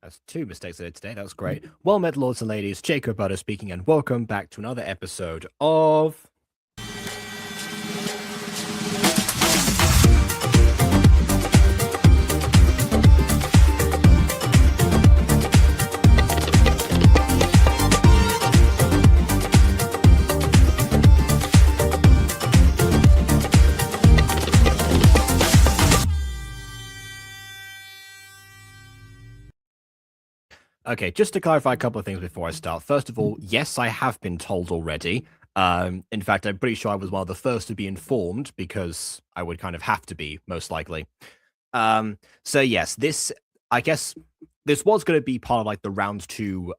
That's two mistakes I did today. That was great. Well met, lords and ladies. Jacob Butter speaking, and welcome back to another episode of... Okay, just to clarify a couple of things before I start. First of all, yes, I have been told already. In fact, I'm pretty sure I was one of the first to be informed because I would kind of have to be, most likely. So yes, I guess this was going to be part of like the round two,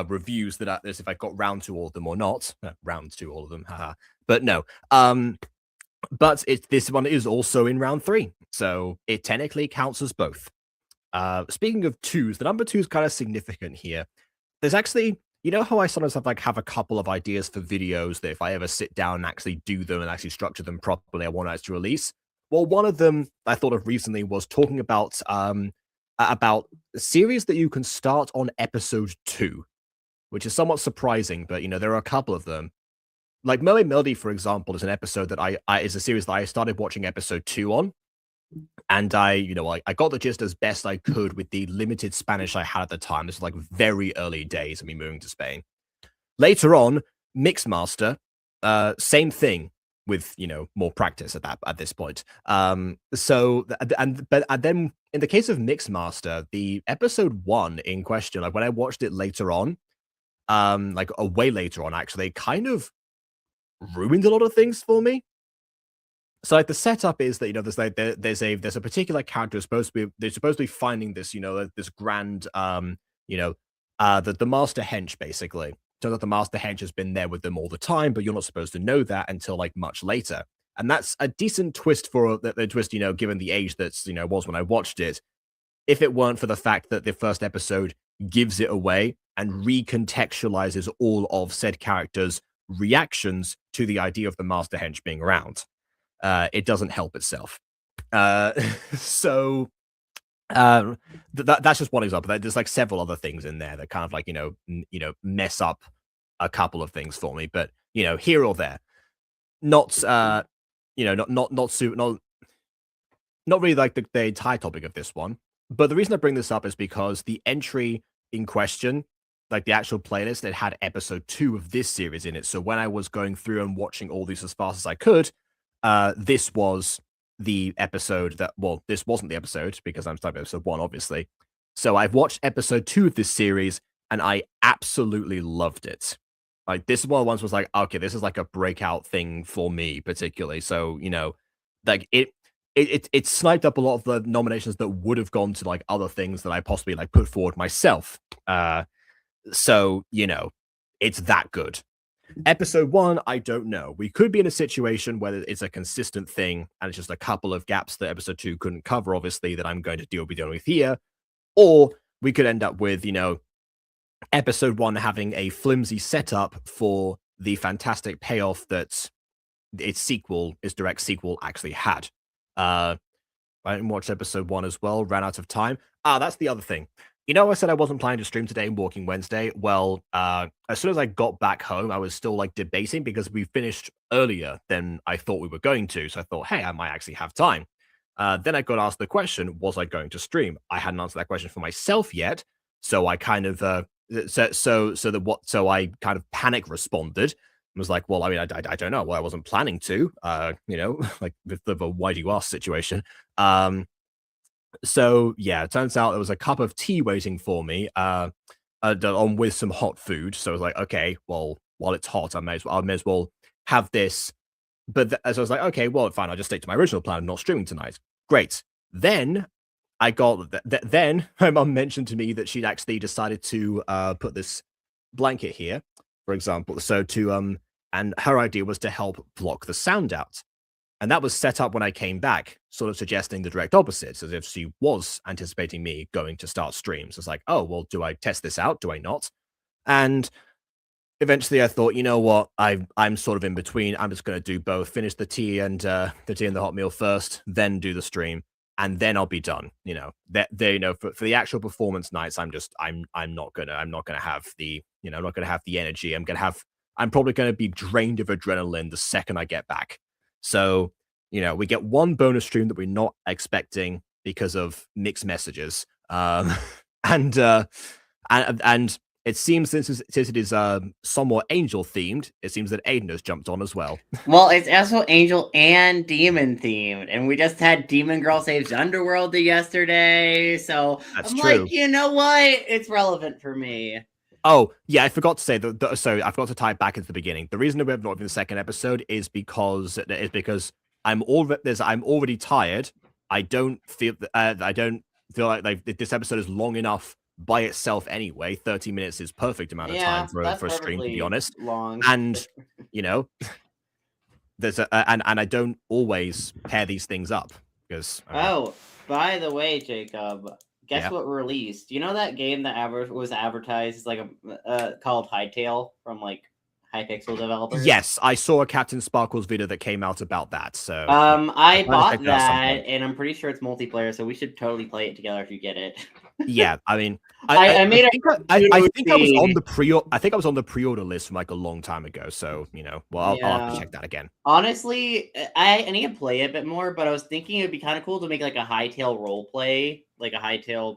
reviews that if I got round to all of them or not. Round to all of them, haha. But no. But this one is also in round three, so it technically counts as both. Speaking of twos, the number two is kind of significant here. There's actually, you know how I sometimes have a couple of ideas for videos that if I ever sit down and actually do them and actually structure them properly, I want to release. Well, one of them I thought of recently was talking about a series that you can start on episode 2, which is somewhat surprising, but there are a couple of them. Like Mermaid Melody, for example, is an episode that is a series that I started watching episode 2 on. And I got the gist as best I could with the limited Spanish I had at the time. This was like very early days of me moving to Spain. Later on, Mixmaster, same thing with more practice at this point. Then in the case of Mixmaster, the episode 1 in question, like when I watched it later on, like a way later on actually, kind of ruined a lot of things for me. So like the setup is that there's a particular character they're supposed to be finding this this grand the master hench basically. Turns out the master hench has been there with them all the time, but you're not supposed to know that until like much later. And that's a decent twist for the twist given the age that's was when I watched it. If it weren't for the fact that the first episode gives it away and recontextualizes all of said characters' reactions to the idea of the master hench being around. It doesn't help itself. That's just one example. There's like several other things in there that kind of like mess up a couple of things for me. But here or there, not really like the entire topic of this one. But the reason I bring this up is because the entry in question, like the actual playlist, it had episode 2 of this series in it. So when I was going through and watching all these as fast as I could, this was the episode this wasn't the episode because I'm starting episode 1, obviously. So I've watched episode 2 of this series and I absolutely loved it. Like this is one of the ones was like, okay, this is like a breakout thing for me particularly. So, like it sniped up a lot of the nominations that would have gone to like other things that I possibly like put forward myself. So, it's that good. Episode 1, I don't know. We could be in a situation where it's a consistent thing and it's just a couple of gaps that episode 2 couldn't cover, obviously, that I'm going to be dealing with here. Or we could end up with, episode 1 having a flimsy setup for the fantastic payoff that its direct sequel actually had. I didn't watch episode 1 as well, ran out of time. That's the other thing. I said I wasn't planning to stream today, Walking Wednesday. Well, as soon as I got back home, I was still like debating because we finished earlier than I thought we were going to. So I thought, hey, I might actually have time. Then I got asked the question, was I going to stream? I hadn't answered that question for myself yet. So I kind of, so I kind of panic responded. I was like, well, I mean, I don't know. Well, I wasn't planning to, like with the why do you ask situation. So yeah, it turns out there was a cup of tea waiting for me, on with some hot food. So I was like, okay, well, while it's hot, I may as well have this. But as I was like, okay, well, fine, I'll just stick to my original plan of not streaming tonight. Great. Then I got then my mum mentioned to me that she'd actually decided to put this blanket here, for example. So and her idea was to help block the sound out. And that was set up when I came back, sort of suggesting the direct opposite, as if she was anticipating me going to start streams. It's like, oh, well, do I test this out? Do I not? And eventually I thought, you know what? I'm sort of in between. I'm just going to do both. Finish the tea and the hot meal first, then do the stream. and then I'll be done. You know, that they, you know, for the actual performance nights, I'm not gonna have the, you know, I'm not gonna have the energy. I'm probably gonna be drained of adrenaline the second I get back. So, you know, we get one bonus stream that we're not expecting because of mixed messages. And and it seems since it is somewhat angel themed, it seems that Aiden has jumped on as well. Well, it's also angel and demon themed, and we just had Demon Girl Saves Underworld yesterday, so That's I'm true. like, you know what? It's relevant for me. Oh, yeah, I forgot to say that. So I forgot to tie it back into the beginning. The reason that we have not been the second episode is because I'm already tired. I don't feel like this episode is long enough by itself anyway. 30 minutes is perfect amount of time for a stream, to be honest. Long. And you know, there's and I don't always pair these things up because. Oh, by the way, Jacob, guess Yeah. what released? You know that game that was advertised as like called Hightail from like Hypixel developers? Yes, I saw a Captain Sparkles video that came out about that. So I bought that, and I'm pretty sure it's multiplayer, so we should totally play it together if you get it. Yeah, I mean, I made I think I was on the pre-order list from like a long time ago. So you know, well, I'll have to check that again. Honestly, I need to play it a bit more, but I was thinking it'd be kind of cool to make like a Hightail role play, like a Hightail.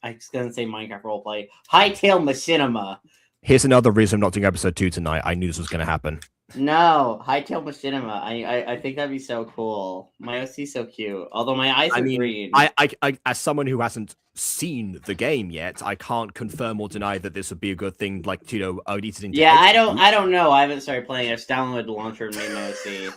I was gonna say Minecraft role play, Hightail Machinima. Here's another reason I'm not doing episode 2 tonight. I knew this was going to happen. No, Hightail Machinima. I think that'd be so cool. My OC's so cute. Although my eyes are green. I as someone who hasn't seen the game yet, I can't confirm or deny that this would be a good thing. Like, you know, I would eat it into. Yeah, I don't know. I haven't started playing. I just downloaded the launcher and made my OC.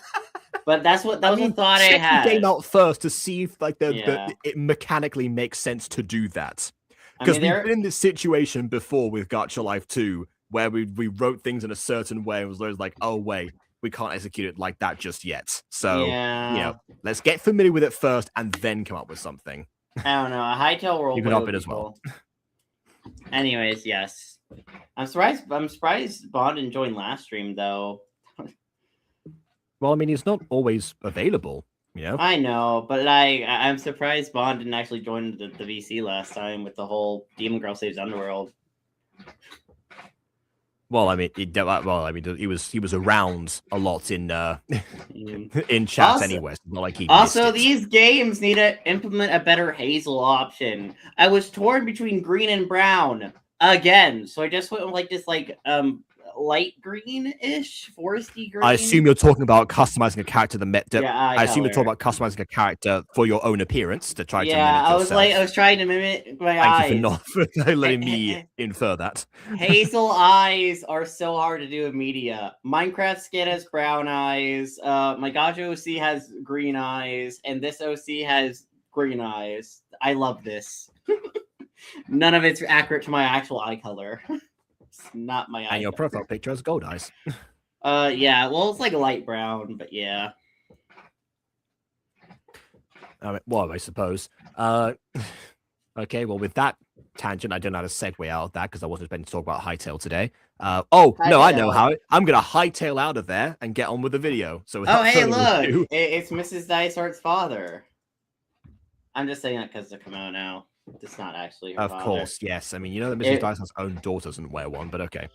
But that was the thought I had. Check the game out first to see if like it mechanically makes sense to do that. Because we've been in this situation before with Gacha Life 2, where we wrote things in a certain way and was like, oh wait, we can't execute it like that just yet. So you know, let's get familiar with it first and then come up with something. I don't know. A Hightail role. You can up it as well. Anyways, yes. I'm surprised Bond didn't join last stream though. Well, I mean, he's not always available. You know? I know, but I'm surprised Bond didn't actually join the VC last time with the whole Demon Girl Saves Underworld. Well, I mean, he was around a lot in in chat anyway. It's not like he also, these games need to implement a better Hazel option. I was torn between green and brown again, so I just went with like this light green-ish, foresty green. I assume you're talking about customizing a character. I assume you're talking about customizing a character for your own appearance to try to mimic yourself. I was trying to mimic my eyes. Thank you for letting me infer that. Hazel eyes are so hard to do in media. Minecraft skin has brown eyes. My Gacha OC has green eyes, and this OC has green eyes. I love this. None of it's accurate to my actual eye color. Not my eye. And your profile picture has gold eyes. Yeah, well, it's like light brown, but yeah. Well, I suppose. Okay, well, with that tangent, I don't know how to segue out of that because I wasn't expecting to talk about Hightail today. I know how. I'm gonna hightail out of there and get on with the video. So, hey, look, it's Mrs. Dysart's father. I'm just saying that because of the kimono. It's not actually her father. Course, yes. I mean, you know that Mrs. Dysart's own daughter doesn't wear one, but okay.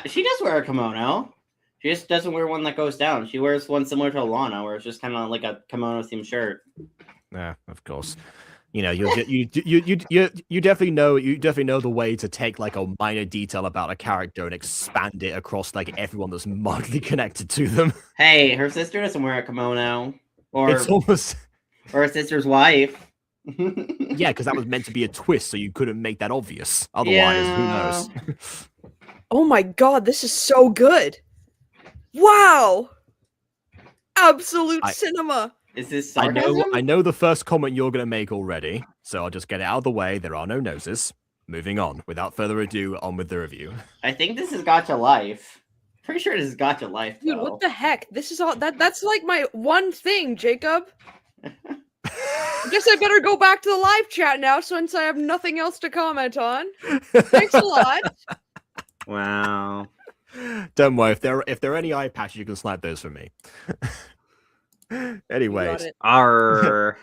She does wear a kimono. She just doesn't wear one that goes down. She wears one similar to Alana, where it's just kind of like a kimono-themed shirt. Yeah, of course. You know, you definitely know the way to take like a minor detail about a character and expand it across like everyone that's mildly connected to them. Hey, her sister doesn't wear a kimono, or it's almost her sister's wife. Yeah, because that was meant to be a twist, so you couldn't make that obvious. Otherwise, who knows? Oh my god, this is so good! Wow, absolute cinema. Is this sarcasm? I know the first comment you're gonna make already, so I'll just get it out of the way. There are no noses. Moving on, without further ado, on with the review. I think this is Gacha Life. Pretty sure this is Gacha Life, dude. What the heck? This is all that's like my one thing, Jacob. I guess I better go back to the live chat now since I have nothing else to comment on. Thanks a lot. Wow. Don't worry, if there are any eye patches, you can slap those for me. Anyways, it. Arr.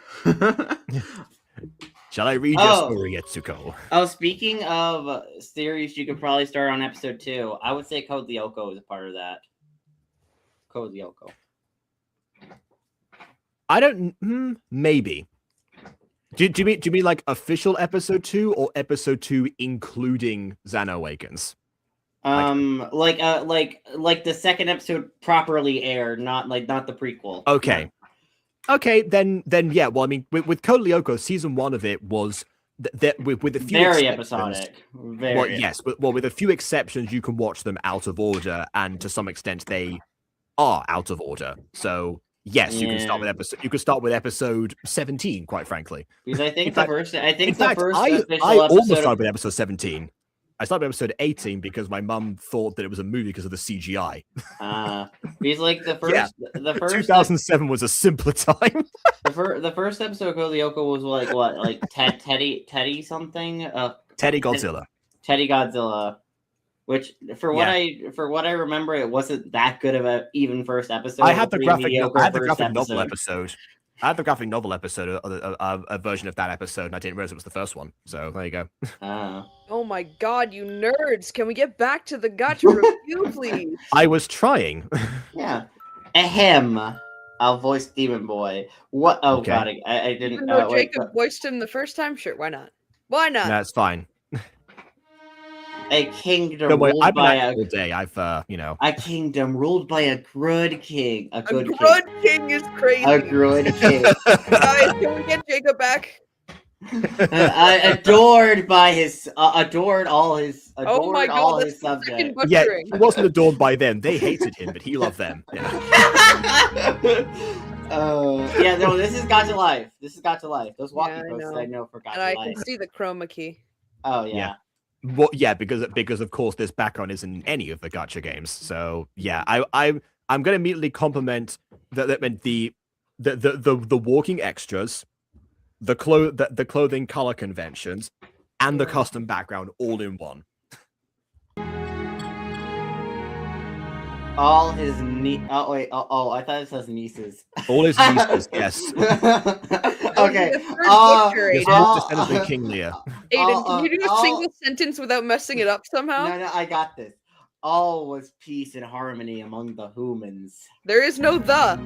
shall I read your story, Etsuko? Oh, speaking of series you could probably start on episode 2, I would say Code Lyoko is a part of that. Code Lyoko. I don't. Maybe. Do you mean like official episode 2 or episode 2 including Xano Awakens? Like the second episode properly aired, not the prequel. Okay. Yeah. Okay, then yeah. Well, I mean, with Code Lyoko, season 1 of it was with a few very exceptions, episodic. Very. Well, yes, but with a few exceptions, you can watch them out of order, and to some extent, they are out of order. So yes, you can start with episode. You could start with episode 17, quite frankly. Because I think I almost started with episode 17. I started with episode 18 because my mum thought that it was a movie because of the CGI. Because like the first 2007 was a simpler time. the first episode of Code Lyoko was like what, like Teddy something? Teddy Godzilla. Teddy Godzilla. Which for what I remember, it wasn't that good of a even first episode. I had the graphic novel episode. I had the graphic novel episode, a version of that episode, and I didn't realize it was the first one. So there you go. Oh my god, you nerds! Can we get back to the gacha review, please? I was trying. Yeah. Ahem. I'll voice Demon Boy. What? Oh Okay. god, I didn't. Even though Jacob voiced him the first time, sure, why not? Why not? That's fine. A kingdom Don't worry, ruled I've been by at it all day. I've a kingdom ruled by a grud king. A good king is crazy. A grud king. Guys, can we get Jacob back? Adored by his adored all his Oh my all god, his that's the second subjects. Yeah, butchering. he wasn't adored by them. They hated him, but he loved them. Yeah. Yeah, no, this is Gacha Life. This is Gacha Life. Those walkie Yeah, I posts know. I know for Gacha And I Life. can see the chroma key. Oh yeah. Yeah. Well, yeah, because of course this background isn't in any of the gacha games. So yeah, I'm gonna immediately compliment the walking extras, the clothing color conventions, and the custom background all in one. All his oh wait, I thought it says nieces. All his nieces, yes. Okay. His descendants of King Lear. Aiden, can you do a single sentence without messing it up somehow? No, I got this. All was peace and harmony among the humans. There is no the.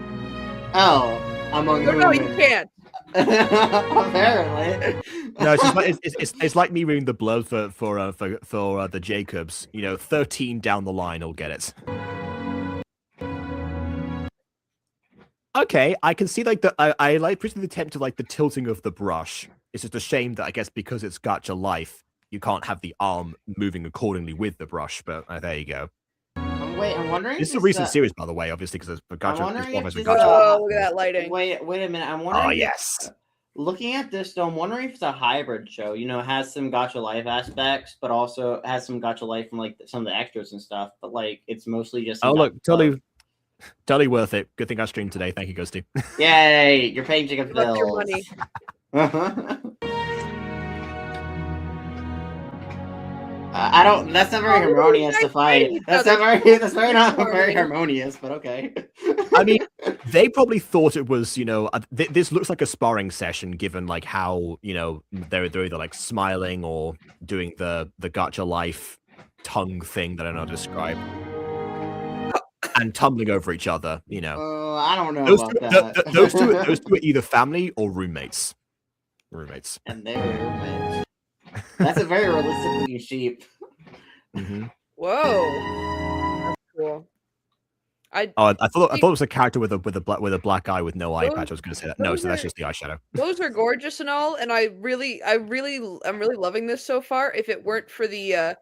Oh, among humans. No, you can't. Apparently. No, it's like me reading the blood for the Jacobs. 13 down the line will get it. Okay, I can see I appreciate the attempt to the tilting of the brush. It's just a shame that I guess because it's Gacha Life, you can't have the arm moving accordingly with the brush. But there you go. Wait, I'm wondering. This is a recent series, by the way, obviously because it's for Gacha. I'm wondering if this, oh, look at that lighting. Wait a minute. I'm wondering. Oh yes. Looking at this, though, I'm wondering if it's a hybrid show. It has some Gacha Life aspects, but also has some Gacha Life from some of the extras and stuff. But it's mostly just. Oh look, totally worth it. Good thing I streamed today. Thank you, Ghosty. Yay! You're paying Jacob's bills. Your money. I don't. That's not very harmonious to fight. That's not very harmonious. But okay. I mean, they probably thought it was. This looks like a sparring session, given how they're either smiling or doing the Gacha Life tongue thing that I don't know how to describe, and tumbling over each other. I don't know those about that. those two are either family or roommates. And they're roommates. That's a very realistic looking sheep. Mm-hmm. Whoa. That's cool. I thought it was a character with a black eye with no eye patch. I was going to say that. No, so that's just the eyeshadow. Those are gorgeous and all, and I'm really loving this so far. If it weren't for the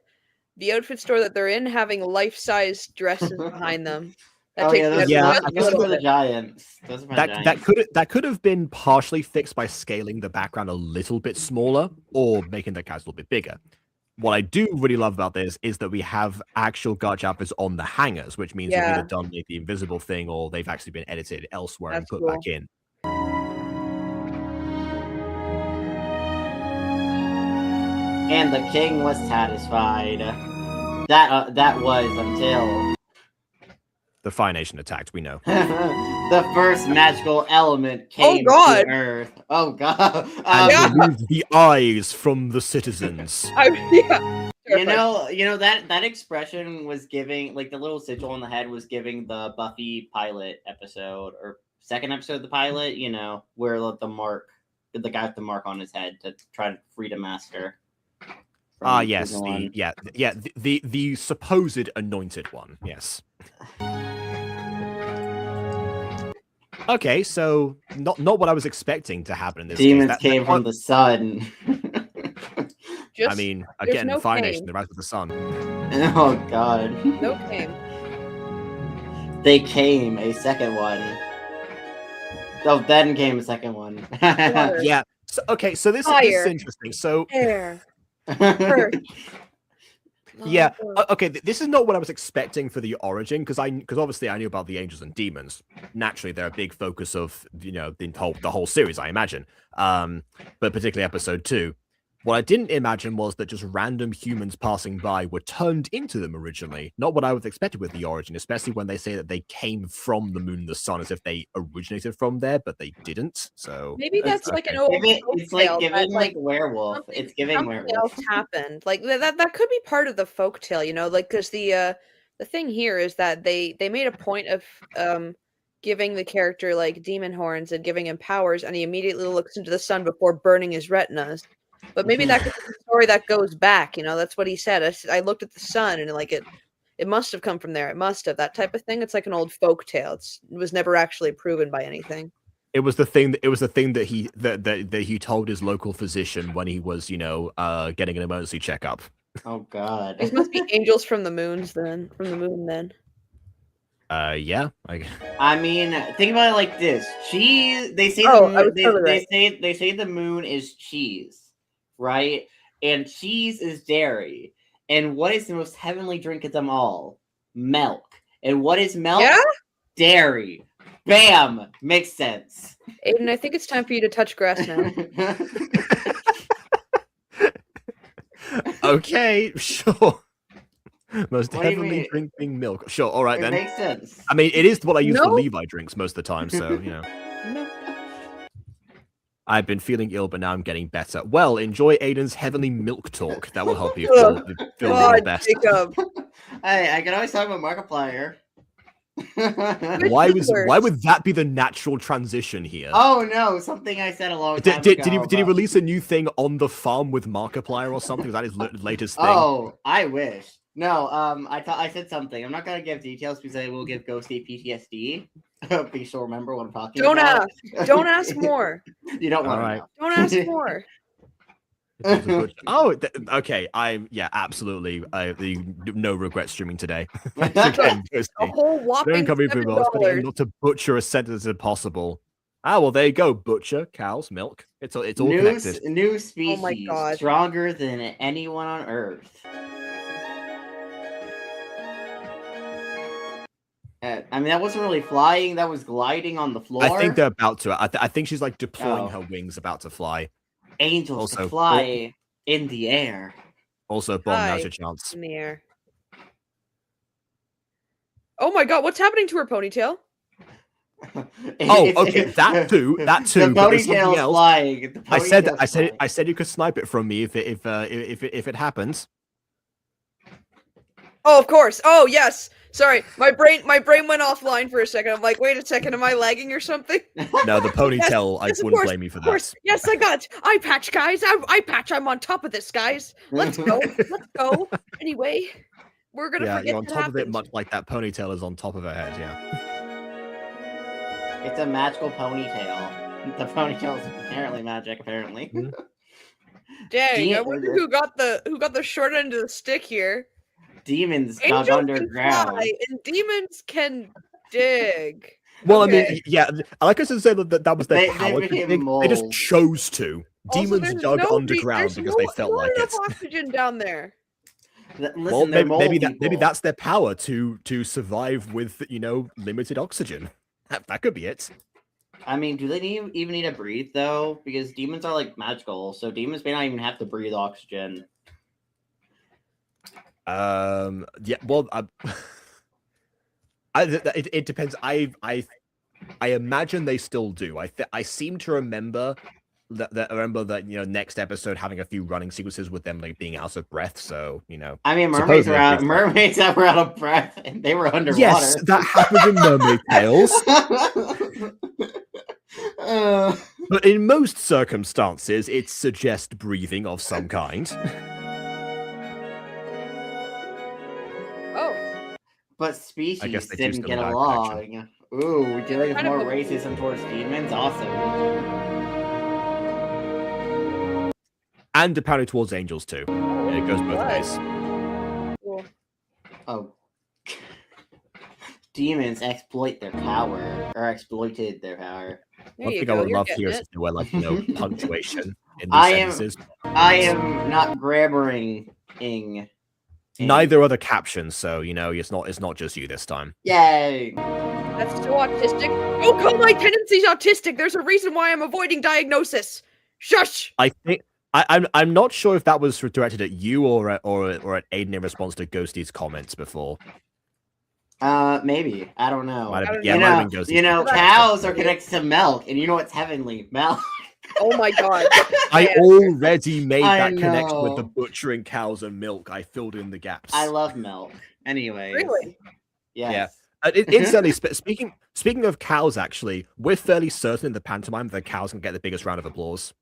outfit store that they're in having life-size dresses behind them. Those are the giants. That could have been partially fixed by scaling the background a little bit smaller or making the cast a little bit bigger. What I do really love about this is that we have actual gacha outfits on the hangers, which means they've either done the invisible thing or they've actually been edited elsewhere and put back in. And the king was satisfied. That was until. The Fire Nation attacked, we know. The first magical element came God. to Earth. Oh god. And removed the eyes from the citizens. Yeah. You know that expression was giving, like, the little sigil on the head was giving the Buffy pilot episode, or second episode of the pilot, you know, where the guy with the mark on his head to try to free the master. Yes, the supposed anointed one, yes. Okay, so not what I was expecting to happen in this Demons case. came from the sun. I mean, again, no Fire came. Nation, the rise of the sun. Oh god. No came. They came a second one. Oh, then came a second one. Yeah. So, okay, so this is interesting. So air. Earth. Yeah. Okay. This is not what I was expecting for the origin, because obviously I knew about the angels and demons. Naturally, they're a big focus of the whole series, I imagine. But particularly episode 2. What I didn't imagine was that just random humans passing by were turned into them originally. Not what I was expected with the origin, especially when they say that they came from the moon and the sun, as if they originated from there, but they didn't. So maybe that's like an old. It's like giving like werewolf. It's giving werewolf. Else happened. Like that could be part of the folktale, you know, like because the thing here is that they made a point of giving the character like demon horns and giving him powers, and he immediately looks into the sun before burning his retinas. But maybe that could be a story that goes back, you know, that's what he said. I looked at the sun and like it must have come from there. It must have, that type of thing. It's like an old folk tale. It was never actually proven by anything. It was the thing that he told his local physician when he was, getting an emergency checkup. Oh god. These must be angels from the moon then. Yeah. I mean, think about it like this. Cheese. They say they say the moon is cheese. Right? And cheese is dairy. And what is the most heavenly drink of them all? Milk. And what is milk? Yeah? Dairy. Bam! Makes sense. Aiden, I think it's time for you to touch grass now. Okay, sure. Most heavenly drink being milk. Sure, all right then. It makes sense. I mean, it is what I use for Levi drinks most of the time, so, No. I've been feeling ill, but now I'm getting better. Well, enjoy Aiden's heavenly milk talk. That will help you feel a little best. Jacob. Hey, I can always talk about Markiplier. Why would that be the natural transition here? Oh no, something I said a long time ago. Did he release a new thing on the farm with Markiplier or something? Was that his latest thing? Oh, I wish. No, I said something. I'm not gonna give details because I will give Ghosty PTSD. Be sure remember what I'm talking about. Don't ask more. You don't want to know. Don't ask more. Okay. Absolutely. No regret streaming today. Again, a whole whopping $7. Not to butcher a sentence as possible. Well, there you go. Butcher, cows, milk. It's all connected. New species, oh my God, stronger than anyone on Earth. I mean, that wasn't really flying. That was gliding on the floor. I think they're about to. I think she's like deploying her wings, about to fly. Angels also, to fly in the air. Also, Bomb, now's your chance. In the air. Oh my god, what's happening to her ponytail? Okay, that too. The ponytail's flying. I said you could snipe it from me if it happens. Oh, of course. Oh, yes. Sorry, my brain went offline for a second. I'm like, wait a second, am I lagging or something? No, the ponytail. Yes, I wouldn't blame you for that. Of course. Yes, I got eye patch, guys. Eye patch. I'm on top of this, guys. Let's go. Let's go. Anyway, we're gonna forget you're on top happened. of it, much like that ponytail is on top of her head. Yeah. It's a magical ponytail. The ponytail is apparently magic. Apparently. Mm-hmm. Dang! I wonder who got the short end of the stick here. Demons dug underground. Can fly, and demons can dig. Well, okay. I mean, yeah, I like us to say that was their power. They just chose to. Also, demons dug underground because they felt like it. Oxygen down there. Listen, maybe that's their power to survive with limited oxygen. That could be it. I mean, do they even need to breathe though? Because demons are like magical, so demons may not even have to breathe oxygen. Yeah, well, It depends. I imagine they still do. I seem to remember that next episode having a few running sequences with them like being out of breath. So I mean, mermaids that were out of breath and they were underwater. Yes, that happens in Mermaid Tales. But in most circumstances, it suggests breathing of some kind. Oh. But species didn't get along. Ooh, we're dealing with more racism towards demons? Awesome. And apparently towards angels too. It goes both ways. Cool. Oh. Demons exploit their power, or exploited their power. One thing I would love here is if there were punctuation in these sentences. I am not grammaring. Neither are the captions, so it's not just you this time. Yay! That's so autistic. Don't call my tendencies autistic. There's a reason why I'm avoiding diagnosis. Shush. I think I'm not sure if that was directed at you or at Aiden in response to Ghosty's comments before. Maybe. I don't know. Might have been Ghosty. Cows are connected to milk, and you know what's heavenly? Milk. Oh my god. I already made that connection with the butchering cows and milk. I filled in the gaps. I love milk. Anyway. Really? Yes. Yeah. Incidentally, speaking of cows, actually, we're fairly certain in the pantomime that cows can get the biggest round of applause.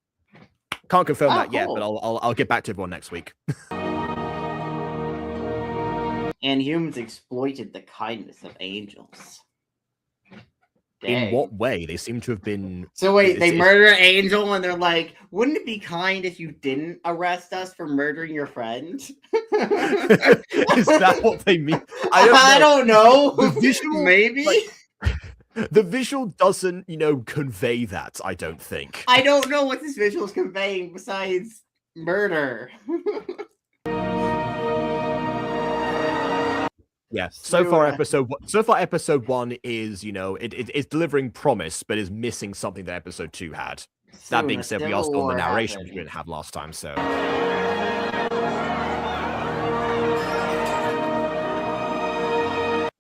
Can't confirm that yet, but I'll get back to everyone next week. And humans exploited the kindness of angels. Dang. In what way? They seem to have been... So wait, they murder an angel and they're like, wouldn't it be kind if you didn't arrest us for murdering your friend? Is that what they mean? I don't know. The visual, maybe? The visual doesn't, convey that, I don't think. I don't know what this visual is conveying besides murder. Yeah, so far episode 1 is, it's delivering promise, but is missing something that episode 2 had. That being said, we are still in the narration, which we didn't have last time, so...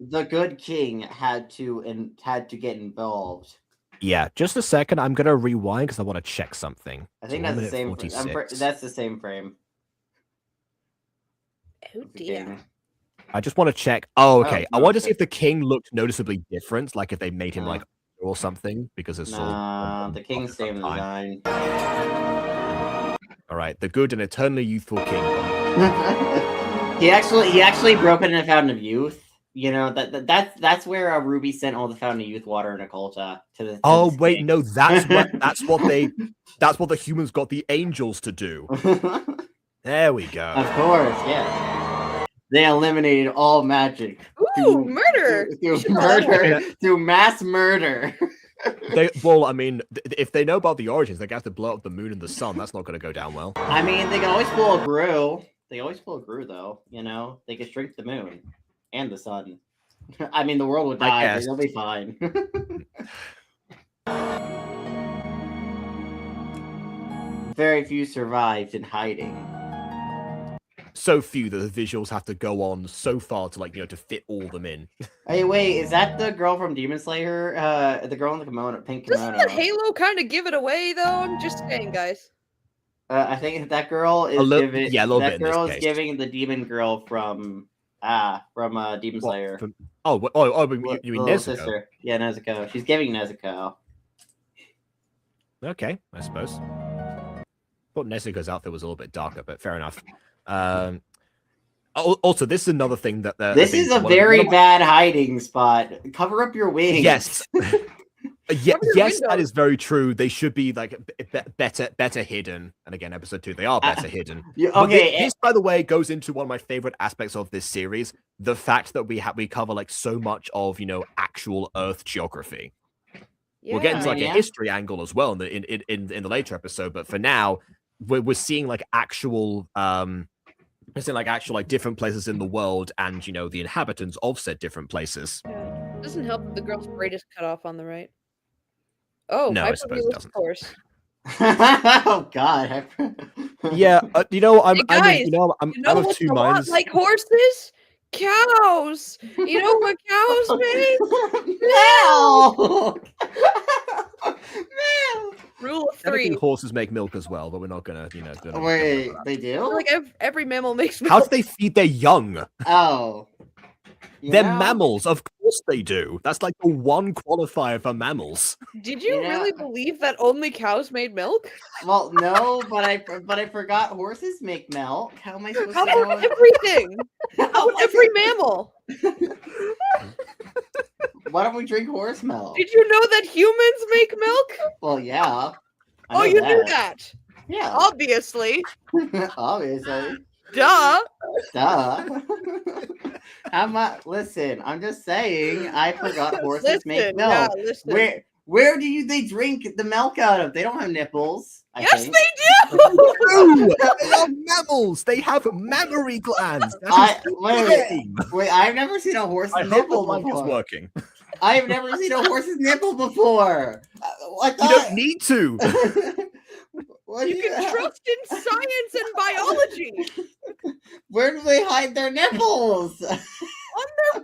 The good king had to get involved. Yeah, just a second. I'm gonna rewind because I want to check something. I think that's the same. That's the same frame. Oh dear. I just want to check. Oh, okay. I want to see if the king looked noticeably different, like if they made him like or something, because it's the king's same design. All right, the good and eternally youthful king. he actually broke it in a fountain of youth. That's where Ruby sent all the fountain of youth water in Occulta to the. Oh wait, king. No, that's what the humans got the angels to do. There we go. Of course, yeah. They eliminated all magic. Ooh, murder! Through mass murder. I mean, if they know about the origins, they have to blow up the moon and the sun. That's not going to go down well. I mean, they can always pull a Gru. Though. They can shrink the moon and the sun. I mean, the world would die, but they'll be fine. Very few survived in hiding. So few that the visuals have to go on so far to to fit all them in. Hey, wait, is that the girl from Demon Slayer? The girl in the pink kimono. Doesn't that Halo kind of give it away though? I'm just saying, guys. I think that girl is giving the demon girl from Demon Slayer. You mean Nezuko? Sister. Yeah, Nezuko. She's giving Nezuko. Okay, I suppose. Thought Nezuko's outfit was a little bit darker, but fair enough. Also, this is another thing that this is a very bad hiding spot. Cover up your wings. Yes, yes, that is very true. They should be like better hidden. And again, episode 2, they are better hidden. Okay, this, by the way, goes into one of my favorite aspects of this series: the fact that we cover like so much of actual Earth geography. Yeah, we'll get into a history angle as well in the later episode, but for now, we're seeing actual different places in the world and the inhabitants of said different places. Yeah. It doesn't help that the girl's braid is cut off on the right. Oh, no, I suppose it doesn't. Of course. Oh God. Yeah, I'm hey guys, I'm of two minds. Like horses, Cows! You know what cows make? Milk! Milk! Rule of Technically, 3. horses make milk as well, but we're not gonna, Wait, they do? Like every mammal makes How milk. do they feed their young? Oh. You They're know? mammals. Of course they do. That's like the one qualifier for mammals. Did you You know- really believe that only cows made milk? Well, no, but I forgot horses make milk. How am I supposed How to know? about everything? How about every mammal? Why don't we drink horse milk? Did you know that humans make milk? Well, yeah. I Oh, know you knew that. Yeah. Obviously. Obviously. Duh. Duh. Listen, I'm just saying, I forgot horses make milk. Yeah, listen. Where do they drink the milk out of? They don't have nipples. I Yes, think. they do. No, they are mammals. They have mammary glands. That is Wait, I've never seen a horse's I hope the nipple mic is before. working. I've never seen a horse's nipple before. You don't need to. What You do can trust in science and biology. Where do they hide their nipples? On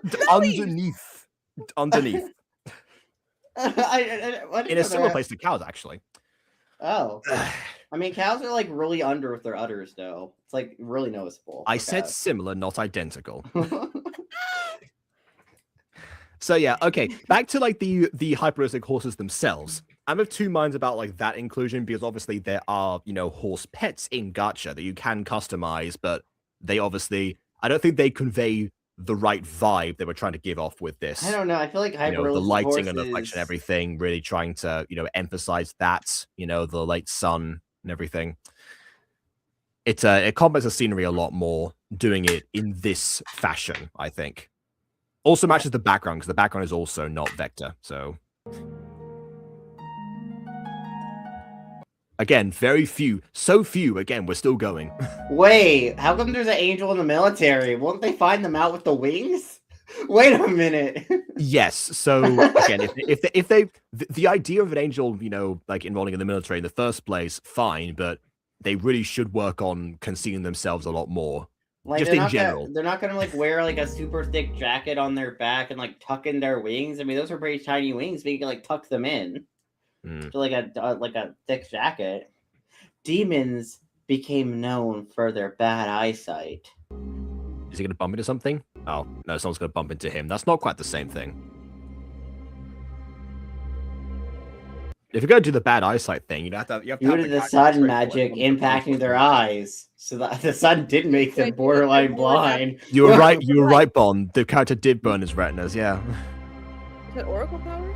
their bellies. Underneath. What In a similar place to cows, actually. Oh. I mean, cows are like really under with their udders, though. It's like really noticeable. I for said cows. similar, not identical. So yeah, okay. Back to like the hyperealistic horses themselves. I'm of two minds about like that inclusion because obviously there are, horse pets in Gacha that you can customize, but they obviously I don't think they convey the right vibe they were trying to give off with this. I don't know. I feel like hyper The lighting and the reflection, everything, really trying to, emphasize that, the late sun and everything. It complements the scenery a lot more doing it in this fashion, I think. Also matches the background, because the background is also not vector, so. Again, so few, again, we're still going. Wait, how come there's an angel in the military? Won't they find them out with the wings? Wait a minute. Yes. So again, if the idea of an angel, like enrolling in the military in the first place, fine, but they really should work on concealing themselves a lot more. Like, Just in general. They're not gonna like wear like a super thick jacket on their back and like tuck in their wings. I mean, those are pretty tiny wings, but you can like tuck them in to like a thick jacket. Demons became known for their bad eyesight. Is he going to bump into something? Oh, no, someone's going to bump into him. That's not quite the same thing. If you're going to do the bad eyesight thing, you have to Due to the sun magic impacting their eyes, so that the sun did make them borderline blind. You were right, Bond. The character did burn his retinas, yeah. Is that Oracle powers?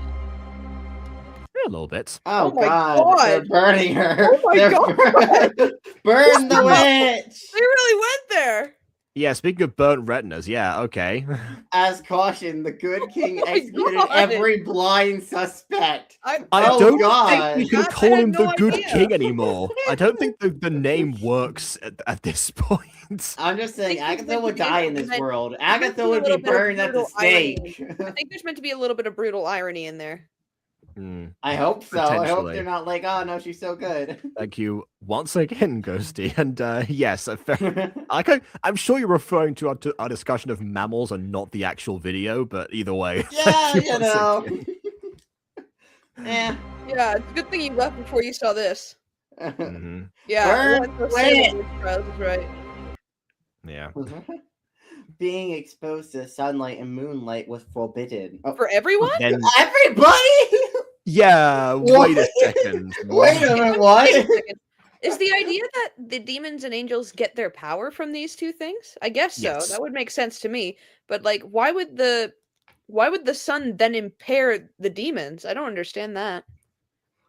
Yeah, a little bit. Oh, my God. They're burning her. Oh my God. Burn the witch! They really went there. Yeah, speaking of burnt retinas, yeah, okay. As caution, the good king Oh my executed God. every blind suspect. I Oh, don't God. think you can I call had him no the good idea. king anymore. I don't think the name works at this point. I'm just saying, I think Agatha there's would meant to die be- in this meant- world. meant to be Agatha a would be little bit of burned at the brutal irony. stake. I think there's meant to be a little bit of brutal irony in there. I hope so. I hope Potentially. they're not like, oh no, she's so good. Thank you once again, Ghosty. And yes, I'm sure you're referring to our discussion of mammals and not the actual video, but either way. Yeah, thank you once know. again. Eh. Yeah, it's a good thing you left before you saw this. Mhm. Yeah, Burn that's witch. right. Yeah. Being exposed to sunlight and moonlight was forbidden. Oh, For everyone? Then everybody! yeah, wait a second. Wait a minute, Wait what? a second. Is the idea that the demons and angels get their power from these two things? I guess so. Yes. That would make sense to me. But like, why would the sun then impair the demons? I don't understand that.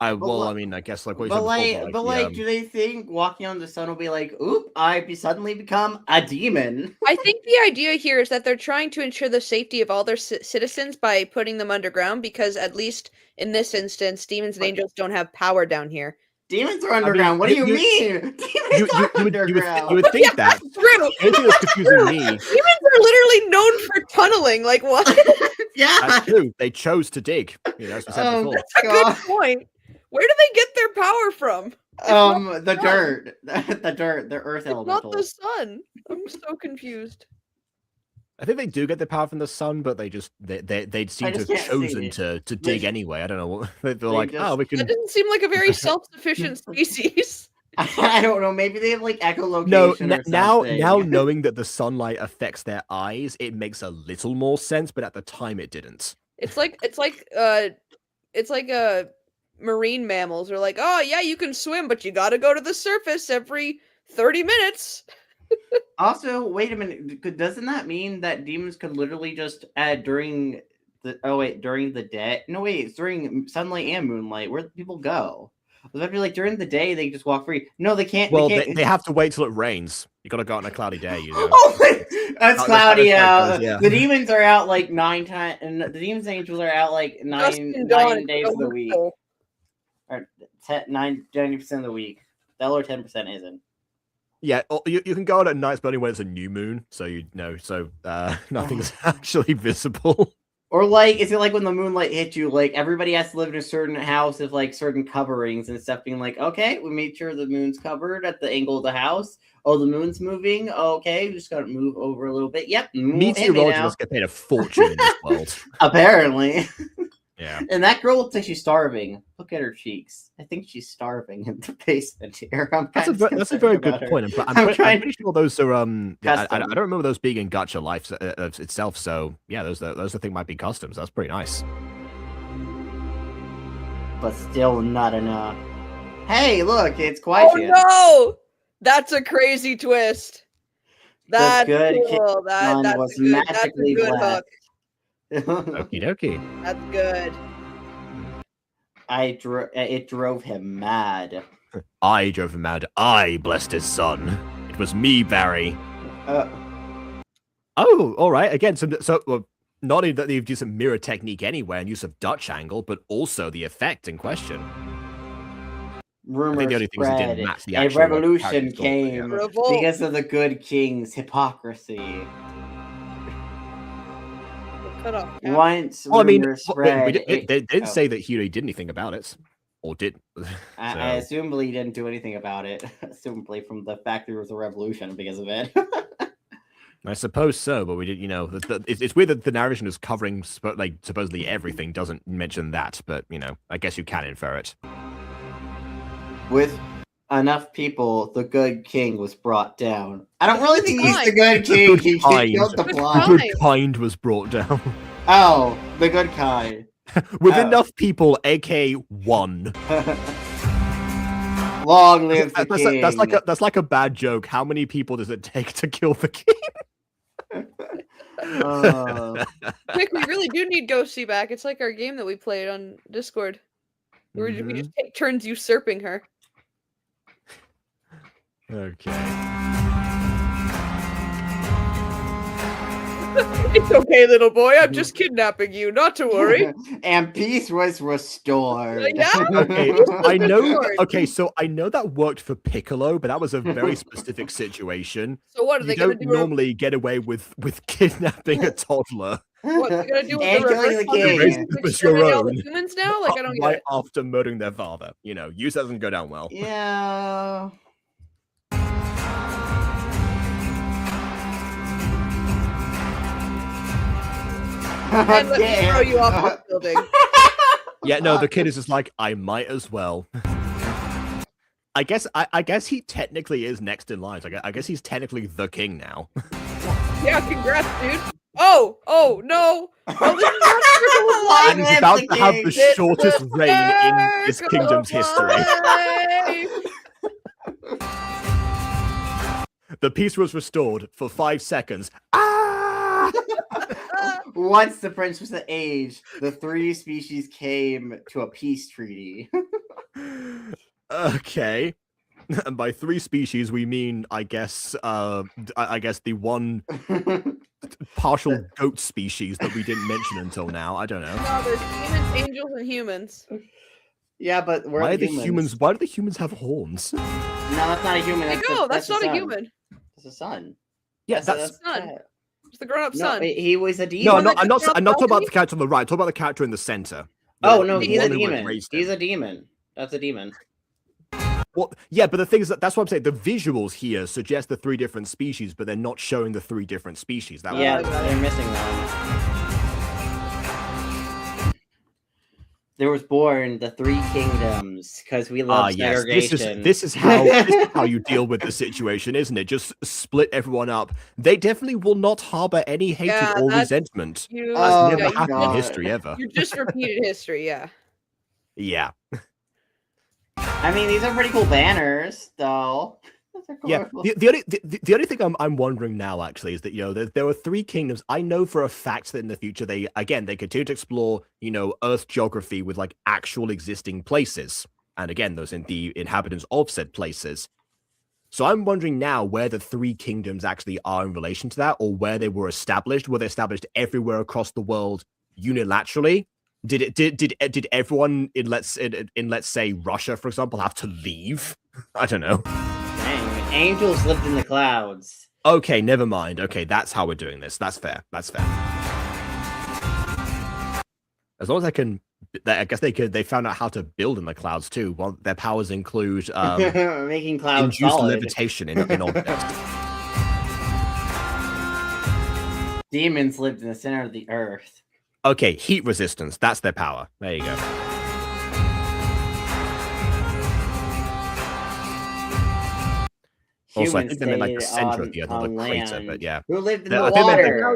I But mean, I guess like what you But said before, like, do they think walking on the sun will be like, oop, suddenly become a demon? I think the idea here is that they're trying to ensure the safety of all their citizens by putting them underground, because at least in this instance, demons and angels don't have power down here. Demons are underground. What do you mean? Demons are underground. you would think Yeah, that. that's true. The only thing that's confusing me. Demons are literally known for tunneling. Like what? Yeah. That's true. They chose to dig. As we said before. That's a good point. Where do they get their power from? The dirt. The dirt, the earth It's not elemental. the sun. I'm so confused. I think they do get the power from the sun, but they seem to just have can't see chosen it. to dig anyway. I don't know what they're They like. just- Oh, we That can. doesn't seem like a very self-sufficient species. I don't know. Maybe they have like echolocation No, or now something. knowing that the sunlight affects their eyes, it makes a little more sense. But at the time, it didn't. It's like marine mammals are like, oh yeah, you can swim, but you gotta go to the surface every 30 minutes. Also, wait a minute. Doesn't that mean that demons could literally just during the day? No, wait, it's during sunlight and moonlight. Where do people go? I was about to be like during the day they just walk free. No, they can't. Well, they can't. they have to wait till it rains. You got to go out on a cloudy day. You know. Oh, that's cloudy that's how it out. goes, yeah. The demons are out like 9 times, and the demons and angels are out like Dusk nine and dawn is days of the so week, cool. or 90% of the week. The other 10% isn't. Yeah, you can go out at nights, but only when it's a new moon, so nothing's actually visible. Or like, is it like when the moonlight hits you? Like everybody has to live in a certain house with like certain coverings and stuff. Being like, okay, we made sure the moon's covered at the angle of the house. Oh, the moon's moving. Okay, we just gotta move over a little bit. Yep, Meteorologists get paid a fortune in this world. Apparently. Yeah. And that girl looks like she's starving. Look at her cheeks. I think she's starving in the basement here. That's a very good point. I'm pretty sure those are I don't remember those being in Gacha Life itself. So yeah, those I think might be customs. That's pretty nice. But still not enough. Hey, look, it's quiet. Oh no! That's a crazy twist. That's cool. That's a good hook. Okie dokie. That's good. It drove him mad. I drove him mad. I blessed his son. It was me, Barry. Oh, all right. Again, so not only that they've used some mirror technique anywhere and use of Dutch angle, but also the effect in question. Rumors the only thing is it didn't match the a actual revolution story, came because of the good king's hypocrisy. Once rumors spread, they didn't say that Hiro did anything about it, or did. I assumably he didn't do anything about it. Assumably from the fact there was a revolution because of it. I suppose so, but we did. It's weird that the narration is covering supposedly everything. Doesn't mention that, but I guess you can infer it. With enough people, the good king was brought down. I don't really think he's the good king. He killed the blind. The good kind was brought down. Oh, the good kind. With enough people, aka one. Long live the king. That's like a bad joke. How many people does it take to kill the king? Nick, we really do need Ghosty back. It's like our game that we played on Discord. Where we just take turns usurping her. Okay. It's okay, little boy. I'm just kidnapping you. Not to worry. And peace was restored. Yeah. Okay. I know. Okay, so I know that worked for Piccolo, but that was a very specific situation. So what are they going to do? Normally get away with kidnapping a toddler. What are they going to do with and killing the king? All the humans now? Like I don't get it. After murdering their father, use doesn't go down well. Yeah. And let me throw you off the building. Yeah, no, the kid is just like, I might as well. I guess he technically is next in line. I guess he's technically the king now. Yeah, congrats, dude. Oh no! Oh, this and he's about to have the shortest reign in this kingdom's history. The peace was restored for 5 seconds. Once the prince was of age, the 3 species came to a peace treaty. Okay. And by 3 species, we mean, I guess the one partial goat species that we didn't mention until now. I don't know. No, there's demons, angels, and humans. Yeah, but why do the humans have horns? No, that's not a human. That's not a human. It's a son. Yeah, that's a son. It's the grown-up son. He was a demon. No, I'm not talking about the character on the right. I'm talking about the character in the center. Oh no, he's a demon. He's a demon. That's a demon. Well, yeah, but the thing is that's what I'm saying. The visuals here suggest the 3 different species, but they're not showing the 3 different species. That Yeah, was they're missing one. There was born the 3 kingdoms because we love segregation. This is how you deal with the situation, isn't it? Just split everyone up. They definitely will not harbor any hatred or resentment. That's never happened in history ever. You just repeated history, yeah. Yeah. I mean, these are pretty cool banners, though. Yeah, the only thing I'm wondering now actually is that, you know, there were 3 kingdoms. I know for a fact that in the future they continue to explore, you know, Earth geography with like actual existing places, and again those in the inhabitants of said places. So I'm wondering now where the 3 kingdoms actually are in relation to that, or where they were established. Were they established everywhere across the world unilaterally? Did everyone in let's say Russia, for example, have to leave? I don't know. Dang, angels lived in the clouds. Okay, never mind. Okay, that's how we're doing this. That's fair. That's fair. As long as I can, I guess they found out how to build in the clouds too. Well, their powers include making clouds induced solid. levitation in objects. Demons lived in the center of the earth. Okay, heat resistance. That's their power. There you go. Also, I think they meant like the center of the other crater, but yeah. Who lived in the water?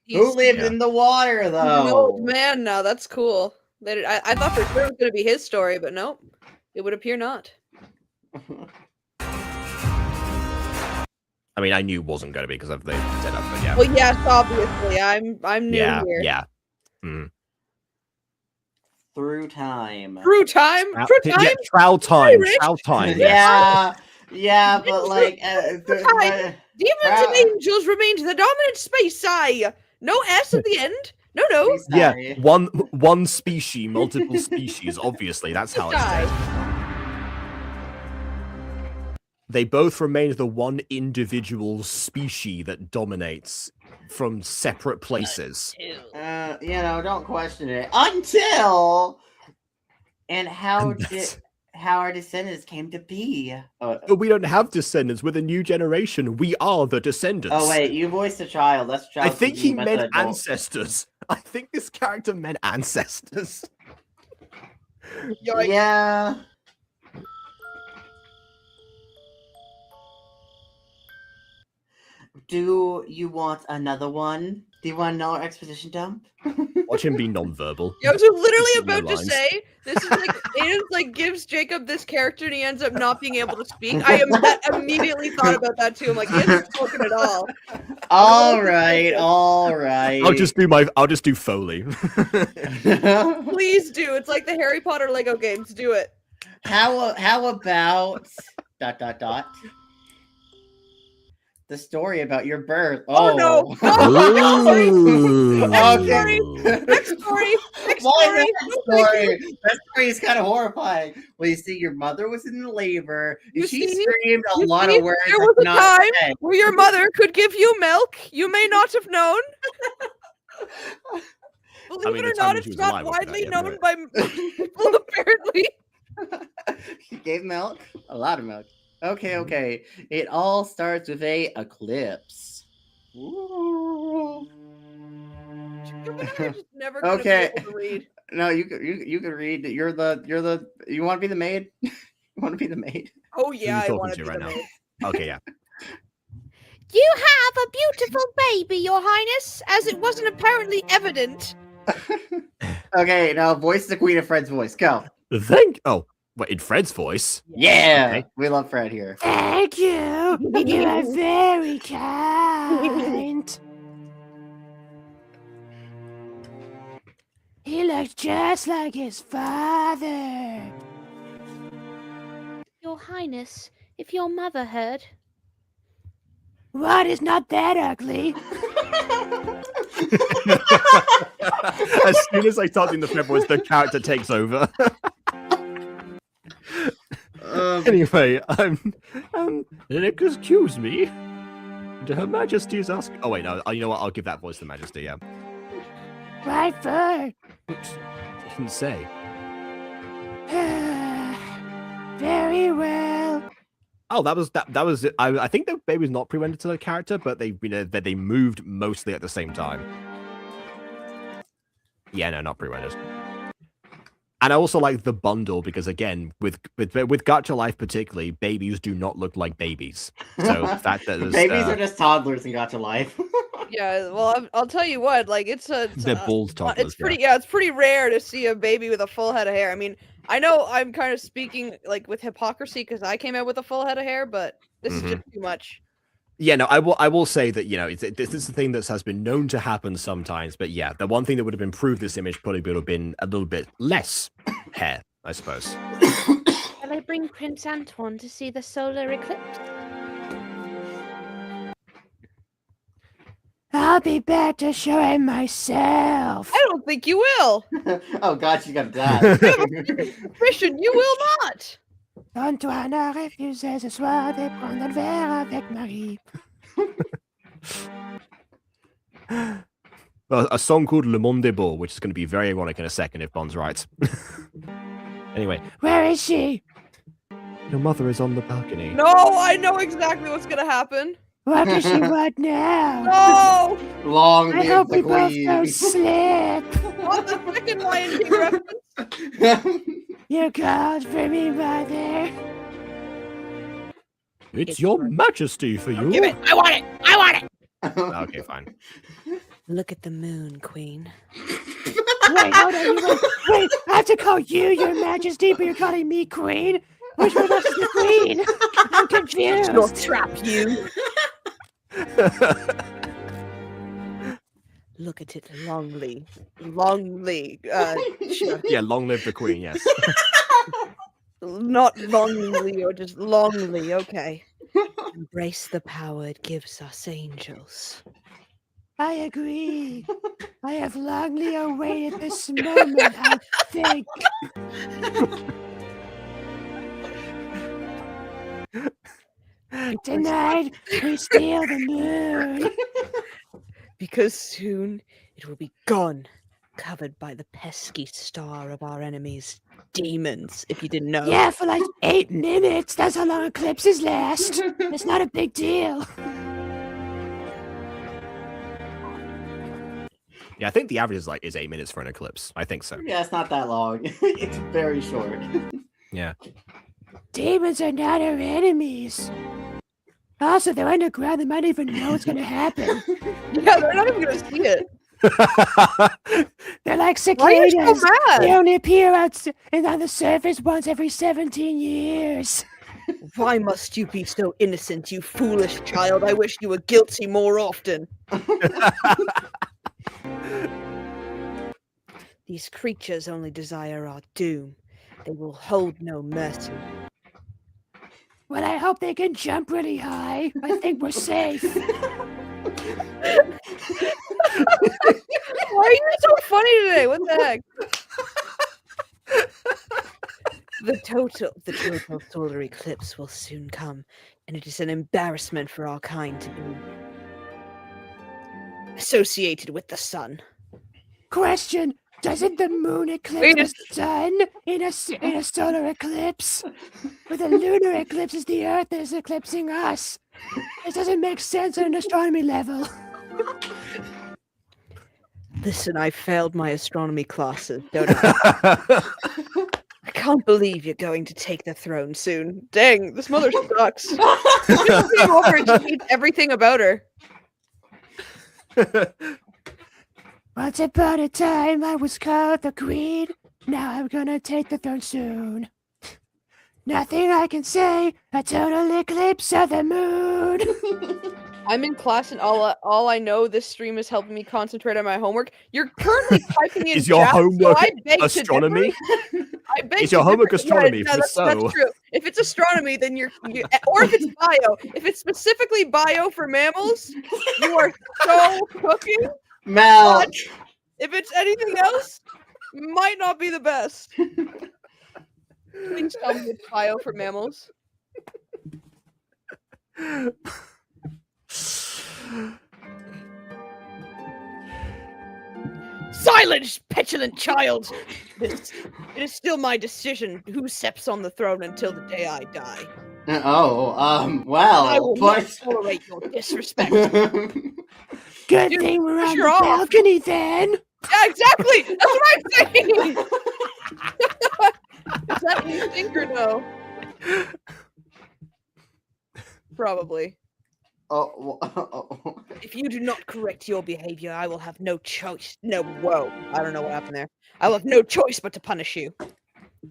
Who lived in the water, though? He's an old man now. That's cool. I thought for sure it was going to be his story, but nope. It would appear not. I mean, I knew it wasn't going to be because of the setup, but yeah. Well, yes, obviously. I'm new here. Yeah. Mm. Through time. Through time? Through time? Yeah, trial time. Trial time. Yeah. Yeah, but like Demons and angels remained the dominant space. No S at the end. No. Yeah, one species, multiple species. Obviously, that's how it's said. They both remain the one individual species that dominates from separate places. You know, don't question it. Until and how our descendants came to be. But we don't have descendants. We're the new generation. We are the descendants. Oh wait, you voiced a child. That's a child. I think he meant ancestors. I think this character meant ancestors. Yeah. Do you want another one? Do you want another exposition dump? Watch him be non-verbal. Yeah, I was literally about to say, this is like, Aiden's like gives Jacob this character and he ends up not being able to speak. I immediately thought about that too. I'm like, he hasn't spoken at all. All right. I'll just do Foley. Please do. It's like the Harry Potter Lego games. Do it. How about ... the story about your birth. Oh no! Okay. Next story. That story is kind of horrifying. Well, you see, your mother was in labor. She screamed a lot of words. There was a time where your mother could give you milk. You may not have known. Believe it or not, it's not widely known by people, apparently. She gave milk, a lot of milk. Okay. It all starts with a eclipse. Ooh. Never okay. be able to read. No, you can read. You want to be the maid? You want to be the maid? Oh yeah, I want to be right the now. maid. Okay, yeah. You have a beautiful baby, Your Highness, as it wasn't apparently evident. Okay, now voice the Queen of Fred's voice. Go. Oh. What, in Fred's voice? Yeah, okay. We love Fred here. Thank you. You are very kind. He looks just like his father. Your Highness, if your mother heard. What is not that ugly? As soon as I start doing the Fred voice, the character takes over. Anyway, excuse me. Her Majesty is asking. Oh wait, no. You know what? I'll give that voice to Majesty. Yeah. Right foot. Oops. I didn't say. very well. Oh, that was it. I think the baby was not pre-rendered to the character, but they moved mostly at the same time. Yeah, no, not pre-rendered. And I also like the bundle because again, with Gacha Life particularly, babies do not look like babies. So the fact that there's, Babies are just toddlers in Gacha Life. Yeah, well, I'll tell you what, like they're bald toddlers. it's pretty it's pretty rare to see a baby with a full head of hair. I mean, I know I'm kind of speaking like with hypocrisy because I came out with a full head of hair, but this is just too much. Yeah, no, I will say that, you know, this is a thing that has been known to happen sometimes, but yeah, the one thing that would have improved this image probably would have been a little bit less hair, I suppose. Shall I bring Prince Antoine to see the solar eclipse? I'll be back to show him myself. I don't think you will. Oh god, you got that. Christian, you will not. Antoine a refusé ce soir de prendre un verre avec Marie. Well, a song called Le Monde des Beaux, which is going to be very ironic in a second if Bond's right. Anyway. Where is she? Your mother is on the balcony. No, I know exactly what's gonna happen. What does she want now? No! Long I live hope the we both go queen. slip. What the freaking Lion King reference? You called for me, mother. It's your majesty for you. Give it. I want it. I want it. Okay, fine. Look at the moon, Queen. Wait, hold on. Wait, I have to call you your majesty, but you're calling me queen? Which one of us is the queen? I'm confused. She'll trap you. Look at it longly. Yeah, long live the queen, yes. Not longly or just longly, okay. Embrace the power it gives us angels. I agree. I have longly awaited this moment, I think. Tonight, we steal the moon. Because soon it will be gone, covered by the pesky star of our enemies, demons, if you didn't know. Yeah, for like 8 minutes. That's how long eclipses last. It's not a big deal. Yeah, I think the average is 8 minutes for an eclipse. I think so. Yeah, it's not that long. It's very short. Yeah. Demons are not our enemies. Also, they're underground. They might even know what's going to happen. Yeah, they're not even going to see it. They're like Why are you so cicadas. mad? They only appear out and on the surface once every 17 years. Why must you be so innocent, you foolish child? I wish you were guilty more often. These creatures only desire our doom. They will hold no mercy. Well, I hope they can jump really high. I think we're safe. Why are you so funny today? What the heck? The total solar eclipse will soon come, and it is an embarrassment for our kind to be associated with the sun. Question. Doesn't the moon eclipse the sun in a solar eclipse? But the lunar eclipse is the Earth that is eclipsing us. It doesn't make sense on an astronomy level. Listen, I failed my astronomy classes, don't I? I can't believe you're going to take the throne soon. Dang, this mother sucks. She just came over and she hates everything about her. Once upon a time, I was called the queen. Now I'm gonna take the throne soon. Nothing I can say. A total eclipse of the moon. I'm in class and all I know this stream is helping me concentrate on my homework. You're currently typing in Is your chat, so homework I beg to astronomy? differ. I beg Is to your homework differ. astronomy? Yeah, For that's so. true. If it's astronomy, then you're or if it's bio. If it's specifically bio for mammals, you are so cooking. Mel! But if it's anything else, might not be the best. Please tell me it's bio for mammals. Silence, petulant child! It is still my decision who steps on the throne until the day I die. Well, I will not tolerate your disrespect. Good Dude, thing we're push on her the off. balcony then. Yeah, exactly! That's what I'm saying! Is that what you think or no? Probably. If you do not correct your behavior, I will have no choice. No, whoa. I don't know what happened there. I will have no choice but to punish you.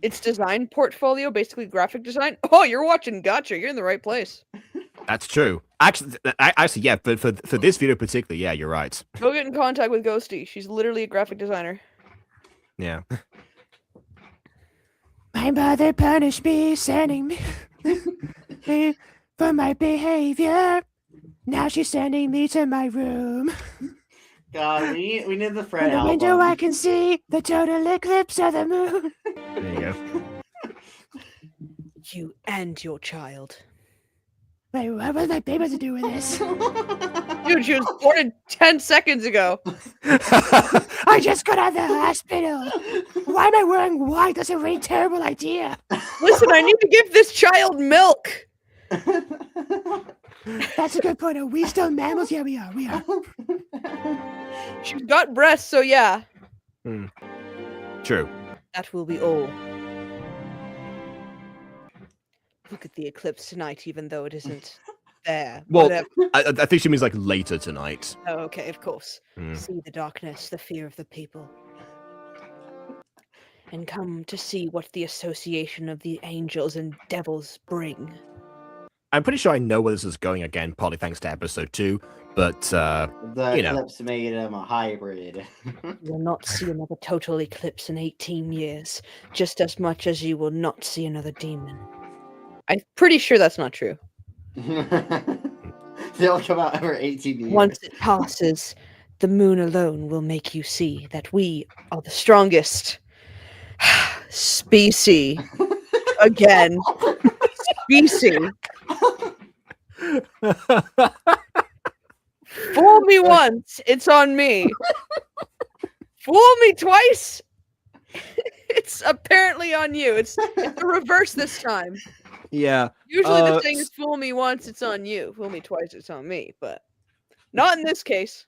It's design portfolio, basically graphic design. Oh, you're watching Gacha. You're in the right place. That's true. Actually, yeah. But for this video particularly, yeah, you're right. Go get in contact with Ghosty. She's literally a graphic designer. Yeah. My mother punished me, sending me for my behavior. Now she's sending me to my room. God, we need the Fred In the album. window I can see the total eclipse of the moon. There you go. You and your child. Wait, what was my baby to do with this? Dude, she was born 10 seconds ago. I just got out of the hospital. Why am I wearing white? That's a really terrible idea. Listen, I need to give this child milk. That's a good point. Are we still mammals? Yeah, we are. We are. She's got breasts, so yeah. True. That will be all. Look at the eclipse tonight, even though it isn't there. Well, Whatever. I think she means like later tonight. Oh, okay, of course. Hmm. See the darkness, the fear of the people. And come to see what the association of the angels and devils bring. I'm pretty sure I know where this is going again, partly thanks to episode 2, but The you know. eclipse made him a hybrid. You will not see another total eclipse in 18 years, just as much as you will not see another demon. I'm pretty sure that's not true. They'll come out every 18 years. Once it passes, the moon alone will make you see that we are the strongest species. Again. Species. Fool me once, it's on me. Fool me twice, it's apparently on you. It's the reverse this time. Yeah. Usually the thing is fool me once, it's on you. Fool me twice, it's on me. But not in this case.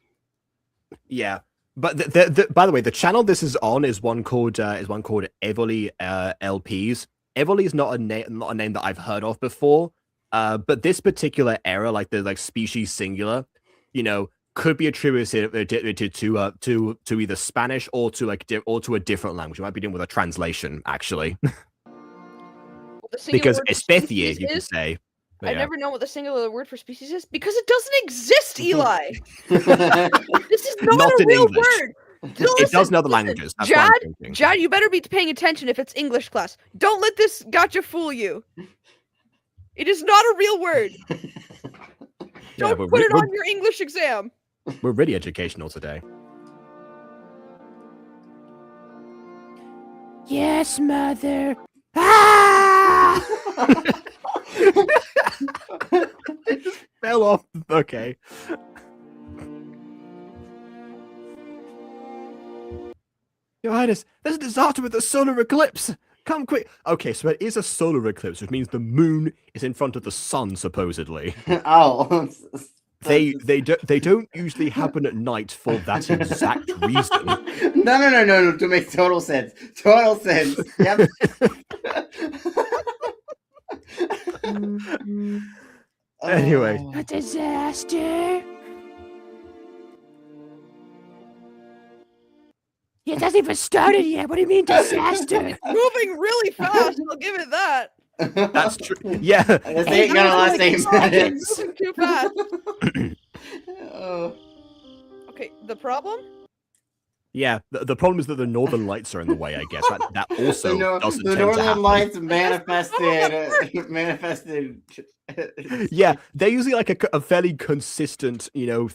Yeah. But by the way, the channel this is on is one called Évoli Lps. Évoli is not a name that I've heard of before. But this particular error, like the species singular, you know, could be attributed to either Spanish or to a different language. You might be dealing with a translation, actually. Because especie, you could say. I never know what the singular word for species is because it doesn't exist, Eli. This is not a real word. It does in other languages. That's what I'm thinking. Jad, you better be paying attention if it's English class. Don't let this gacha fool you. It is not a real word. Don't put it on your English exam. We're really educational today. Yes, mother. Ah! It just fell off. Okay. Your Highness, there's a disaster with the solar eclipse. Come quick. Okay, so it is a solar eclipse, which means the moon is in front of the sun, supposedly. Oh. They don't usually happen at night for that exact reason. No. To make total sense. Total sense. Yep. Anyway. A disaster. It hasn't even started yet. What do you mean disaster? Moving really fast. I'll give it that. That's true. Yeah. This ain't gonna last 8 minutes. Moving too fast. Oh. Okay, the problem? Yeah, the problem is that the northern lights are in the way, I guess. That also doesn't the tend to northern happen. lights manifested. Yeah, they're usually like a fairly consistent, you know,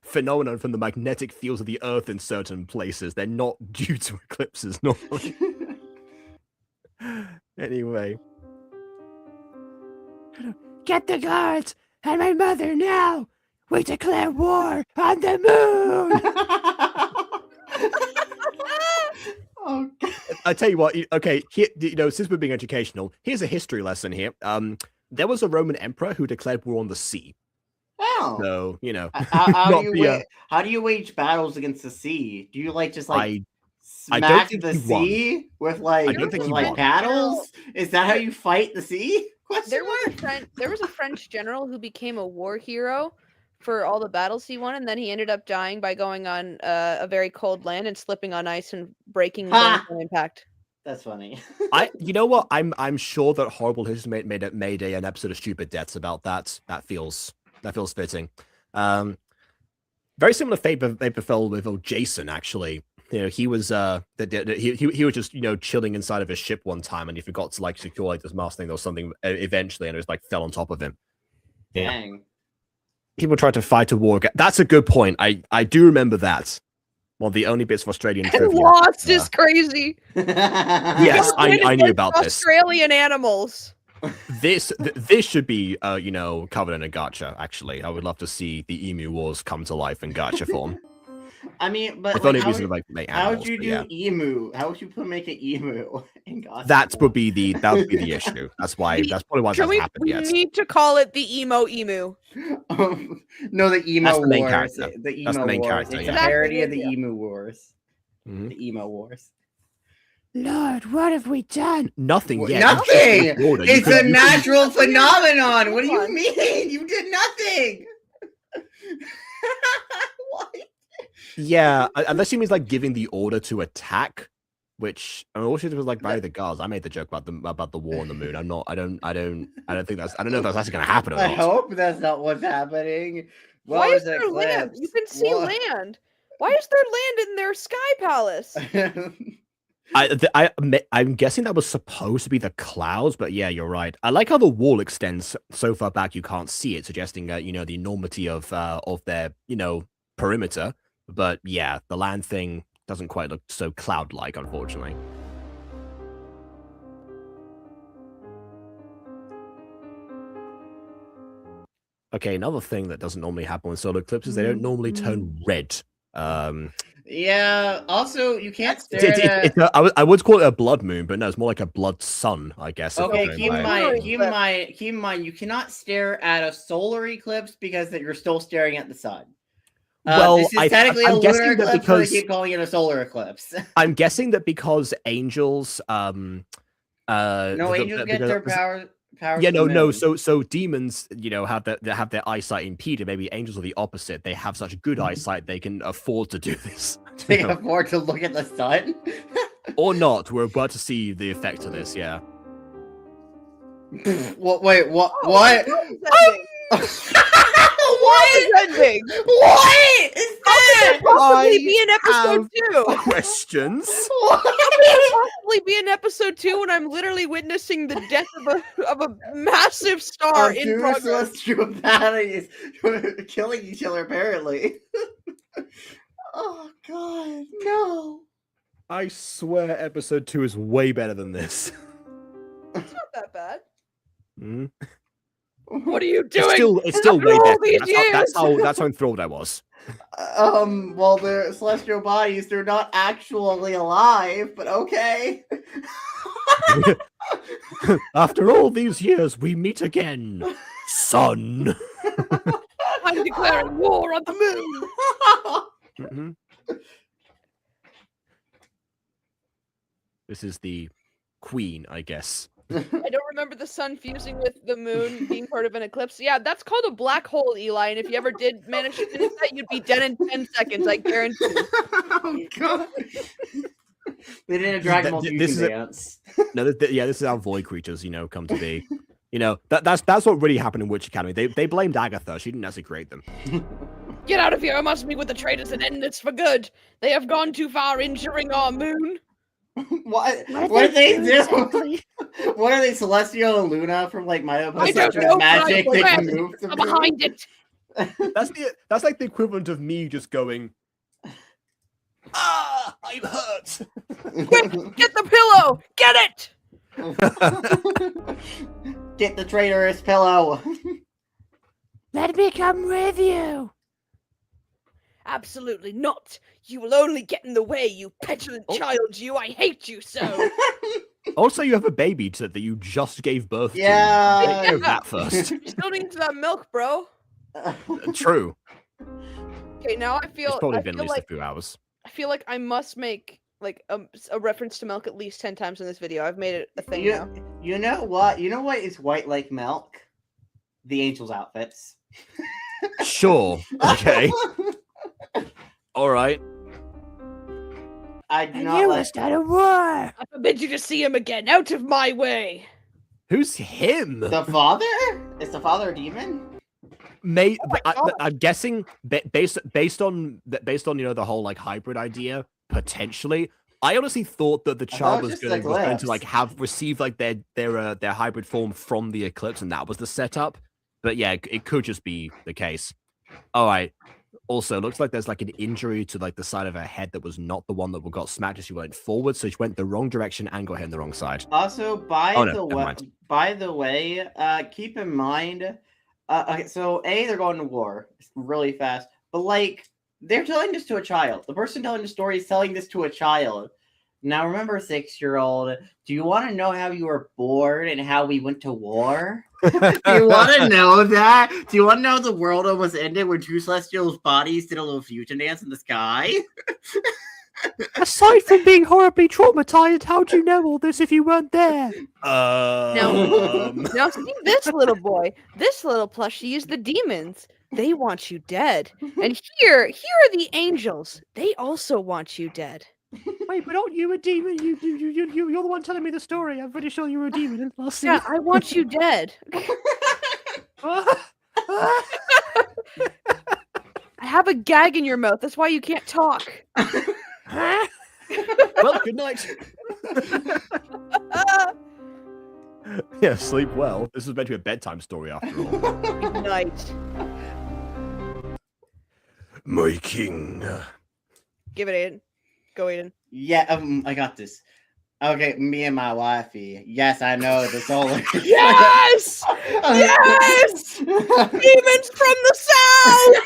phenomenon from the magnetic fields of the Earth in certain places. They're not due to eclipses normally. Anyway. Get the guards and my mother now. We declare war on the moon. Oh, God. I tell you what. Okay, here, since we're being educational, here's a history lesson here. There was a Roman emperor who declared war on the sea. Oh. So How do you wage battles against the sea? Do you just I don't smack think the he won. sea with I don't think he won. paddles? Is that how you fight the sea? There was a French general who became a war hero for all the battles he won, and then he ended up dying by going on a very cold land and slipping on ice and breaking bones on impact. That's funny. You know what? I'm sure that Horrible History made an episode of Stupid Deaths about that. That feels fitting. Very similar fate befell with old Jason, actually. He was he was just chilling inside of his ship one time, and he forgot to secure this mask thing or something eventually, and it was fell on top of him. Dang. People tried to fight a war. That's a good point. I do remember that. One of the only bits of Australian And trivia. Lost is crazy. Yes, I knew about this. Australian animals. This should be covered in a gacha. Actually, I would love to see the Emu Wars come to life in gacha form. I mean, but If only reason to make how animals. would you do emu? How would you make an emu in Gacha? That would be the issue. That's probably why that hasn't happened yet. We need to call it the emu. No, the emo That's the main wars. character. The emo That's the main wars. character, It's yeah. a parody of the Exactly. emu wars. Mhm. The emo wars. Lord, what have we done? Nothing yet. Nothing. You just- It's a you- natural phenomenon. What do Come you on. mean? You did nothing. What? Yeah, unless he means giving the order to attack, which I mean, all she did was by the guards. I made the joke about the war on the moon. I don't think that's. I don't know if that's actually going to happen or I not. hope that's not what's happening. Why What is was there land? eclipse? You can see What? land. Why is there land in their sky palace? I'm guessing that was supposed to be the clouds, but yeah, you're right. I like how the wall extends so far back you can't see it, suggesting the enormity of their perimeter. But yeah, the land thing doesn't quite look so cloud-like, unfortunately. Okay, another thing that doesn't normally happen with solar eclipses, they don't normally turn red. Yeah. Also, you can't stare at. I would call it a blood moon, but no, it's more like a blood sun, I guess. if Okay, we're keep going in by- mind, keep in mind, you cannot stare at a solar eclipse because that you're still staring at the sun. Well, this is technically I'm a guessing lunar that eclipse, but they because keep calling it a solar eclipse. I'm guessing that because angels, No, the- angels get because- their powers. Yeah, from the no. moon. So demons, have their eyesight impeded. Maybe angels are the opposite. They have such good eyesight they can afford to do this, They can afford to look at the sun. or not. We're about to see the effect of this. Yeah. What? Wait, what? Oh, What? What is ending? What is that? Possibly be in episode 2. Questions. Possibly be in episode 2 when I'm literally witnessing the death of a massive star in Two progress. celestial bodies killing each other, apparently. Oh God, no! I swear, episode 2 is way better than this. It's not that bad. Mhm. What are you doing? It's still After way all better. these That's how years? that's how enthralled I was. Well, they're celestial bodies. They're not actually alive, but okay. After all these years, we meet again, son. I'm declaring war on the moon. Mhm. This is the queen, I guess. I don't remember the sun fusing with the moon being part of an eclipse. Yeah, that's called a black hole, Eli. And if you ever did manage to finish that, you'd be dead in 10 seconds. I guarantee. Oh God! They did a Dragon Ball This fusion is a- dance. No, this is how void creatures, come to be. That's what really happened in Witch Academy. They blamed Agatha. She didn't actually create them. Get out of here! I must meet with the traitors and end this for good. They have gone too far, injuring our moon. What? What What did did they they do do? exactly? What are they, Celestial and Luna from My I Opposite don't with know, magic? but They I'm can move the I'm moon? behind it. That's like the equivalent of me just going, "Ah, I'm hurt." Quick, get the pillow. Get it. Get the traitorous pillow. Let me come with you. Absolutely not. You will only get in the way, you petulant child, you. I hate you so. Also, you have a baby that you just gave birth to. Take Yeah. care of that first. Still needs that milk, bro. True. Okay, now I It's feel probably I been at feel least like a few hours. I feel like I must make like a reference to milk at least 10 times in this video. I've made it a thing now. You know what? You know what is white like milk? The angels' outfits. Sure. Okay. All right. I do And not you like. will start a war. I forbid you to see him again. Out of my way. Who's him? The father? Is the father a demon? I'm guessing based on the whole like hybrid idea potentially. I honestly thought that the child was going to like have received like their hybrid form from the eclipse, and that was the setup. But yeah, it could just be the case. All right. Also, looks like there's like an injury to like the side of her head that was not the one that got smacked as she went forward, so she went the wrong direction and got hit on the wrong side. Also, by the way, keep in mind. Okay, so they're going to war really fast, but like they're telling this to a child. The person telling the story is telling this to a child. Now, remember, 6-year-old, do you want to know how you were born and how we went to war? Do you want to know that? Do you want to know the world almost ended when two celestials' bodies did a little fusion dance in the sky? Aside from being horribly traumatized, how do you know all this if you weren't there? Now see this little boy. This little plushie is the demons. They want you dead. And here are the angels. They also want you dead. Wait, but aren't you a demon? You're the one telling me the story. I'm pretty sure you're a demon. I'll see. Yeah, I want you dead. I have a gag in your mouth. That's why you can't talk. Well, good night. Yeah, sleep well. This was meant to be a bedtime story after all. Good night. My king. Give it, Aiden. Go, Aiden. Yeah, I got this. Okay, me and my wifey. Yes, I know the solar. Yes! Yes! Demons from the south!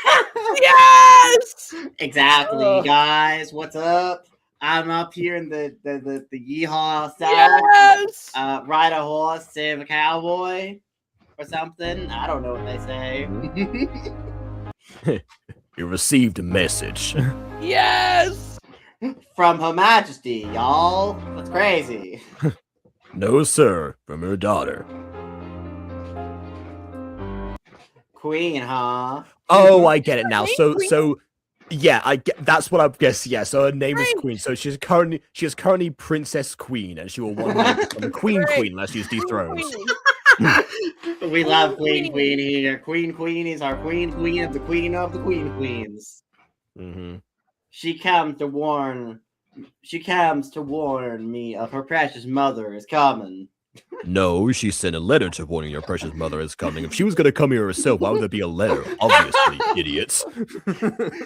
Yes! Exactly, guys. What's up? I'm up here in the yeehaw south. Yes! Ride a horse, save a cowboy, or something. I don't know what they say. You received a message. Yes! From Her Majesty, y'all. That's crazy. No, sir. From her daughter. Queen, huh? Oh, I get it now. So, yeah, I get. That's what I guess. Yeah. So her name is Queen. So she is currently Princess Queen, and she will one day become the Queen unless she's dethroned. We love Queen here. Queen is our queen of the queens. Mm-hmm. She comes to warn me of her precious mother is coming. No, she sent a letter to warning your precious mother is coming. If she was going to come here herself, why would there be a letter? Obviously, idiots.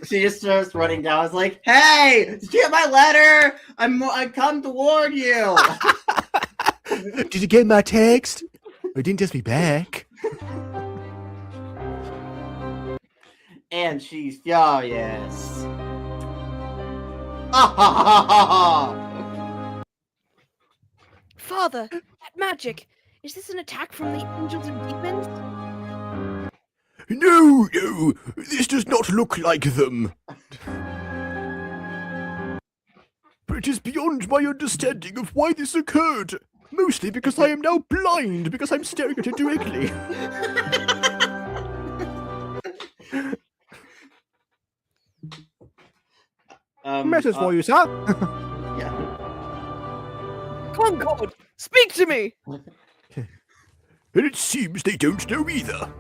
She just starts running down. I was like, "Hey, did you get my letter? I come to warn you." Did you get my text? Or didn't text me back? And she's furious. Father, that magic. Is this an attack from the angels and demons? No, this does not look like them. But it is beyond my understanding of why this occurred. Mostly because I am now blind, because I'm staring at it directly. Matters for you, sir. Yeah. Concord, speak to me. And it seems they don't know either.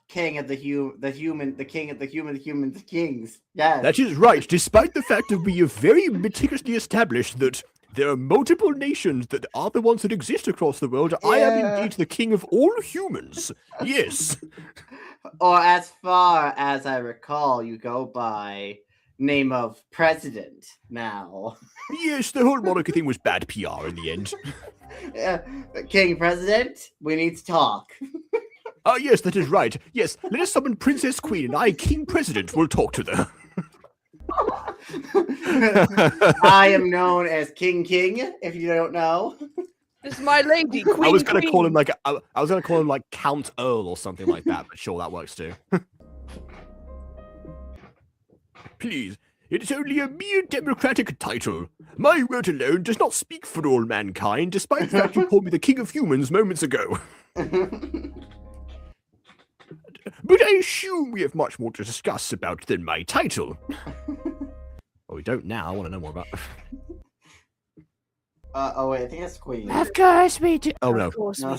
King of the kings. Yes. That is right, despite the fact that we have very meticulously established that there are multiple nations that are the ones that exist across the world. Yeah. I am indeed the king of all humans. Yes. Or as far as I recall, you go by name of president now. Yes, the whole monarchy thing was bad PR in the end. King President, we need to talk. Oh, yes, that is right. Yes, let us summon Princess Queen, and I, King President, will talk to them. I am known as King, if you don't know. This is my lady, Queen. I was gonna Queen. call him like I was gonna call him like Count Earl or something like that, but sure, that works too. Please, it is only a mere democratic title. My word alone does not speak for all mankind, despite the fact you called me the King of Humans moments ago. But I assume we have much more to discuss about than my title. Well, we don't now. I want to know more about. Oh wait, I think that's Queen. Of course we do. Oh no. Of course, No.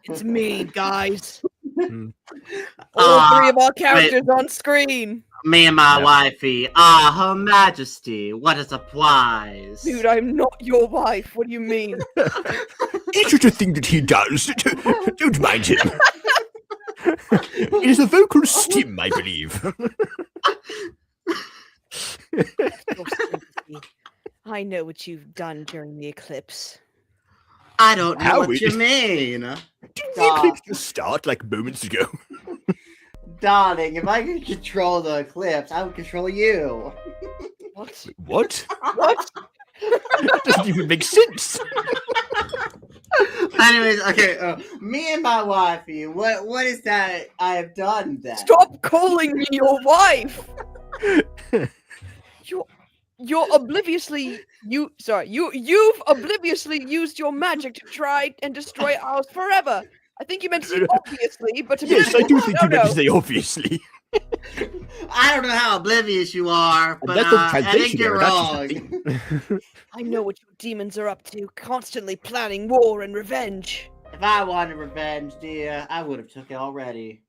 it's me, guys. Hmm. All three of our characters on screen. Me and my Yeah. wifey. Her Majesty. What a surprise. Dude, I'm not your wife. What do you mean? It's just a thing that he does. Don't mind him. It is a vocal stim, I believe. I know what you've done during the eclipse. I don't know How what is- you mean. Didn't the eclipse just start like moments ago? Darling, if I could control the eclipse, I would control you. What? What? What? That doesn't even make sense. Anyways, okay, me and my wifey, what is that I have done then? Stop calling me your wife. You've obliviously used your magic to try and destroy ours forever. I think you meant to say obviously, but to be Yes, I do think you no, meant no. to say obviously. I don't know how oblivious you are, but That's the I think translation you're error, that's wrong. I know what you demons are up to, constantly planning war and revenge. If I wanted revenge, dear, I would have took it already.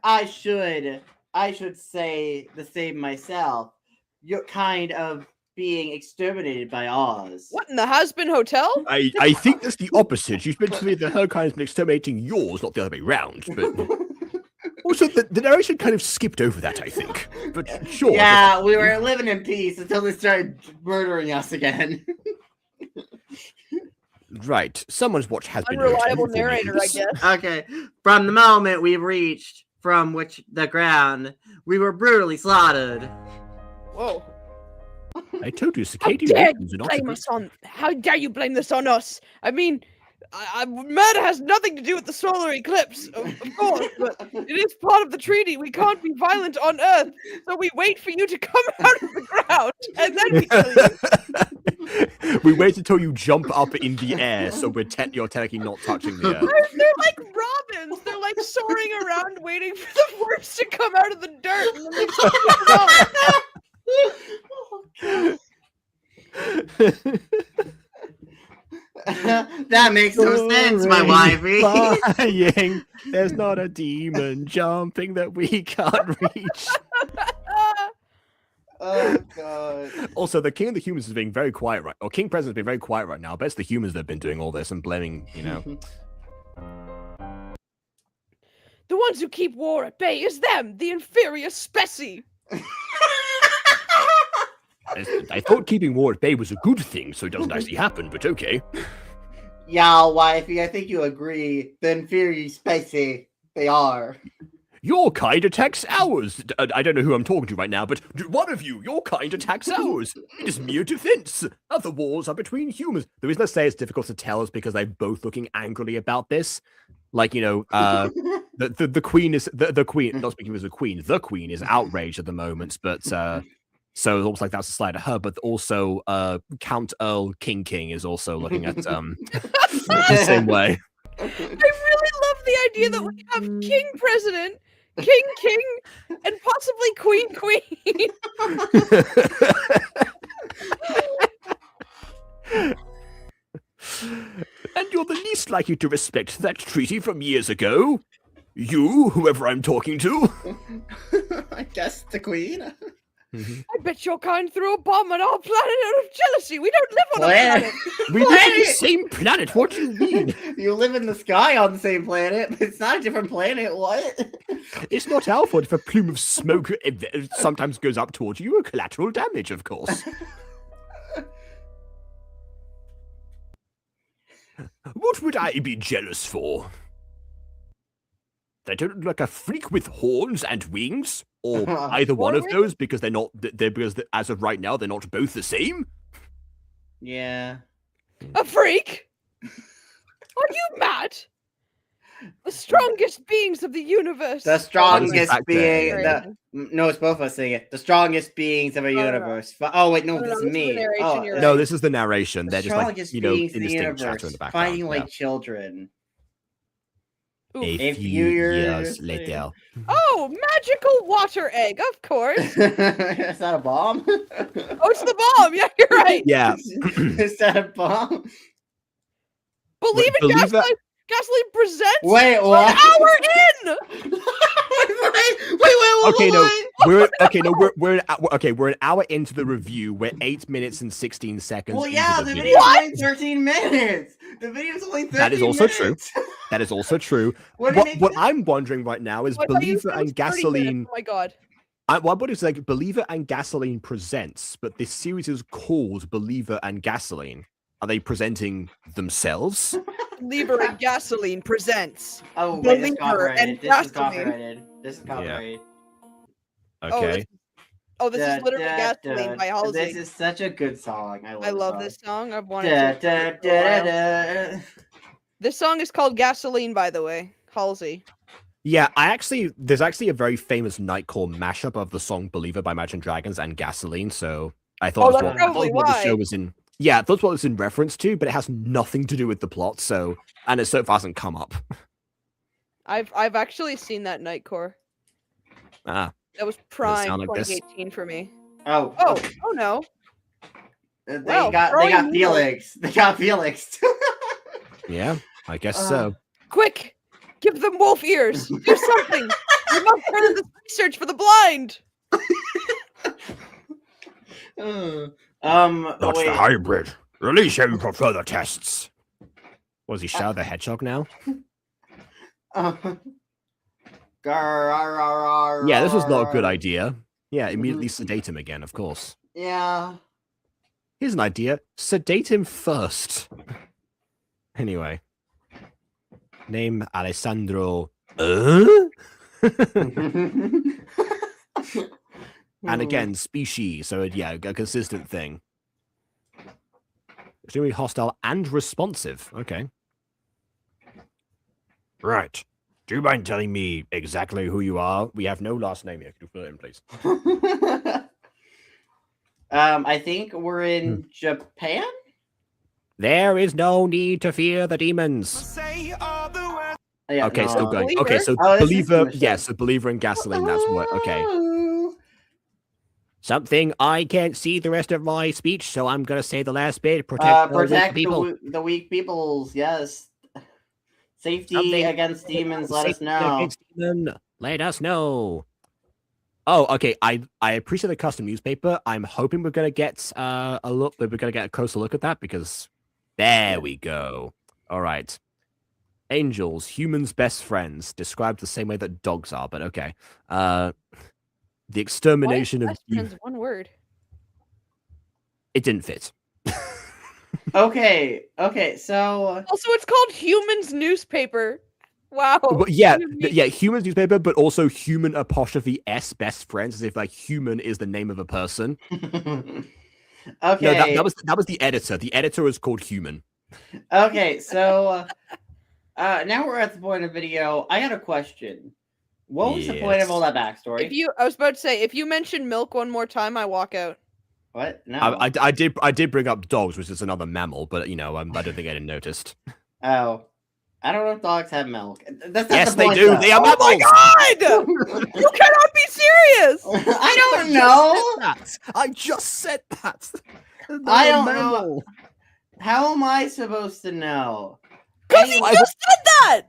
I should say the same myself. You're kind of being exterminated by Oz. What in the Has-Been Hotel? I think that's the opposite. You meant to me that her kind has been exterminating yours, not the other way round. But also, the narration kind of skipped over that, I think. But sure. Yeah, we were living in peace until they started murdering us again. Right. Someone's watch has been Unreliable noted for narrator, I this. guess. Okay, from the moment we reached from which the ground, we were brutally slaughtered. Whoa. I told you, How circadian dare rhythms are you not blame us on? How dare you blame this on us? I mean, murder has nothing to do with the solar eclipse, of course, but it is part of the treaty. We can't be violent on Earth, so we wait for you to come out of the ground, and then we kill you. We wait until you jump up in the air, so you're technically not touching the earth. They're like robins. They're like soaring around, waiting for the worms to come out of the dirt, and then they just That makes no sense, my wifey. Flying. There's not a demon jumping that we can't reach. Oh god. Also, the King of the Humans is being very quiet right, or King President's been very quiet right now. I bet it's the humans that have been doing all this and blaming, you know. The ones who keep war at bay is them, the inferior specie. I thought keeping war at bay was a good thing, so it doesn't actually happen, but okay. Yeah, wifey, I think you agree. The inferior species, they are. Your kind attacks ours. I don't know who I'm talking to right now, but one of you, your kind attacks ours. It is mere defense. Other wars are between humans. The reason I say it's difficult to tell is because they're both looking angrily about this. Like, you know, the queen is the queen. Not speaking as a queen, the queen is outraged at the moment, but so it's almost like that's a slide at her. But also, Count Earl King is also looking at the same way. I really love the idea that we have King President, King, and possibly Queen. And you're the least likely to respect that treaty from years ago. You, whoever I'm talking to. I guess the queen. I bet your kind threw a bomb on our planet out of jealousy. We don't live on a Planet? planet. We live on the same planet. What do you mean? You live in the sky on the same planet, but it's not a different planet. What? It's not our fault if a plume of smoke sometimes goes up towards you. Collateral damage, of course. What would I be jealous for? They don't look like a freak with horns and wings, or either one of those, because they're not. As of right now, they're not both the same. Yeah. A freak? Are you mad? The strongest beings of the universe. The strongest back being. there. No, it's both of us saying it. The strongest beings of the no. universe. Oh wait, no, No, this is this is the me. narration, Oh, you're No, right. this is the narration. the They're just like strongest you know beings in the indistinct chatter in universe, the background. fighting yeah. like children. Oof. A few years later. Oh, magical water egg, of course. Is that a bomb? Oh, it's the bomb. Yeah, you're right. Yeah. Is that a bomb? Believe in Believe gasoline. Gasoline presents. Wait, An what? hour in. wait. Okay, no, what? we're an hour into the review. We're 8 minutes and 16 seconds. Well, into yeah, the the video. video's only 13 minutes. The video's only 13 That is also minutes. true. That is also true. What What I'm wondering right now is Oh, I thought you Believer said it was and 30 minutes. Gasoline. Oh my god. What is like Believer and Gasoline presents, but this series is called Believer and Gasoline. Are they presenting themselves? Believer and Gasoline presents. Oh, wait, this is Believer and copyrighted. This is Gasoline. copyrighted. This is copyrighted. Okay. This is literally Gasoline by Halsey. This is such a good song. I love this song. I've wanted to. This song is called Gasoline, by the way. Halsey. Yeah, there's actually a very famous Nightcore mashup of the song Believer by Imagine Dragons and Gasoline, so I thought that's what probably the show why. was in. Yeah, that's what it was in reference to, but it has nothing to do with the plot, so it so far hasn't come up. I've actually seen that Nightcore. Ah. That was prime sound like this? 2018 for me. Oh no. They Wow, got throwing Felix. They got Felix. Yeah, I guess so. Quick! Give them wolf ears! Do something! We must turn in this research for the blind! That's wait. the hybrid. Release him for further tests. Was he Shadow the Hedgehog now? Yeah, this was not a good idea. Yeah, immediately sedate him again, of course. Yeah. Here's an idea. Sedate him first. Anyway. Name Alessandro. And again, species. So, yeah, a consistent thing. Extremely hostile and responsive. Okay. Right. Do you mind telling me exactly who you are? We have no last name here. Could you fill it in, please? I think we're in Japan. There is no need to fear the demons. Yeah, Okay, no. still going. Believer? Okay, so Oh, this is Believer, English then. yes, so Believer and Gasoline, that's what, okay. Something I can't see the rest of my speech, so I'm gonna say the last bit. Protect people. the weak peoples. Yes. Safety Something- against demons. Let us Safety know. against demon, let us know. Oh, okay. I appreciate the custom newspaper. I'm hoping we're gonna get we're gonna get a closer look at that because there we go. All right. Angels, humans' best friends, described the same way that dogs are, but okay. The extermination of one word. it didn't fit. Okay, so Also, it's called Humans Newspaper. Wow. But yeah, Unique. yeah, humans newspaper, but also human apostrophe s best friends, as if like human is the name of a person. okay. No, that was the editor. The editor is called human. Okay, so now we're at the point of video. I got a question. What was the point of all that backstory? I was about to say, if you mention milk one more time, I walk out. What? No. I did bring up dogs, which is another mammal, but you know, I don't think I noticed. Oh. I don't know if dogs have milk. That's not Yes, the they point, do. though. They are Oh my mammals. god! You cannot be serious! I don't know. I just said that. I don't know. How am I supposed to know? Because you Anyway, just said that!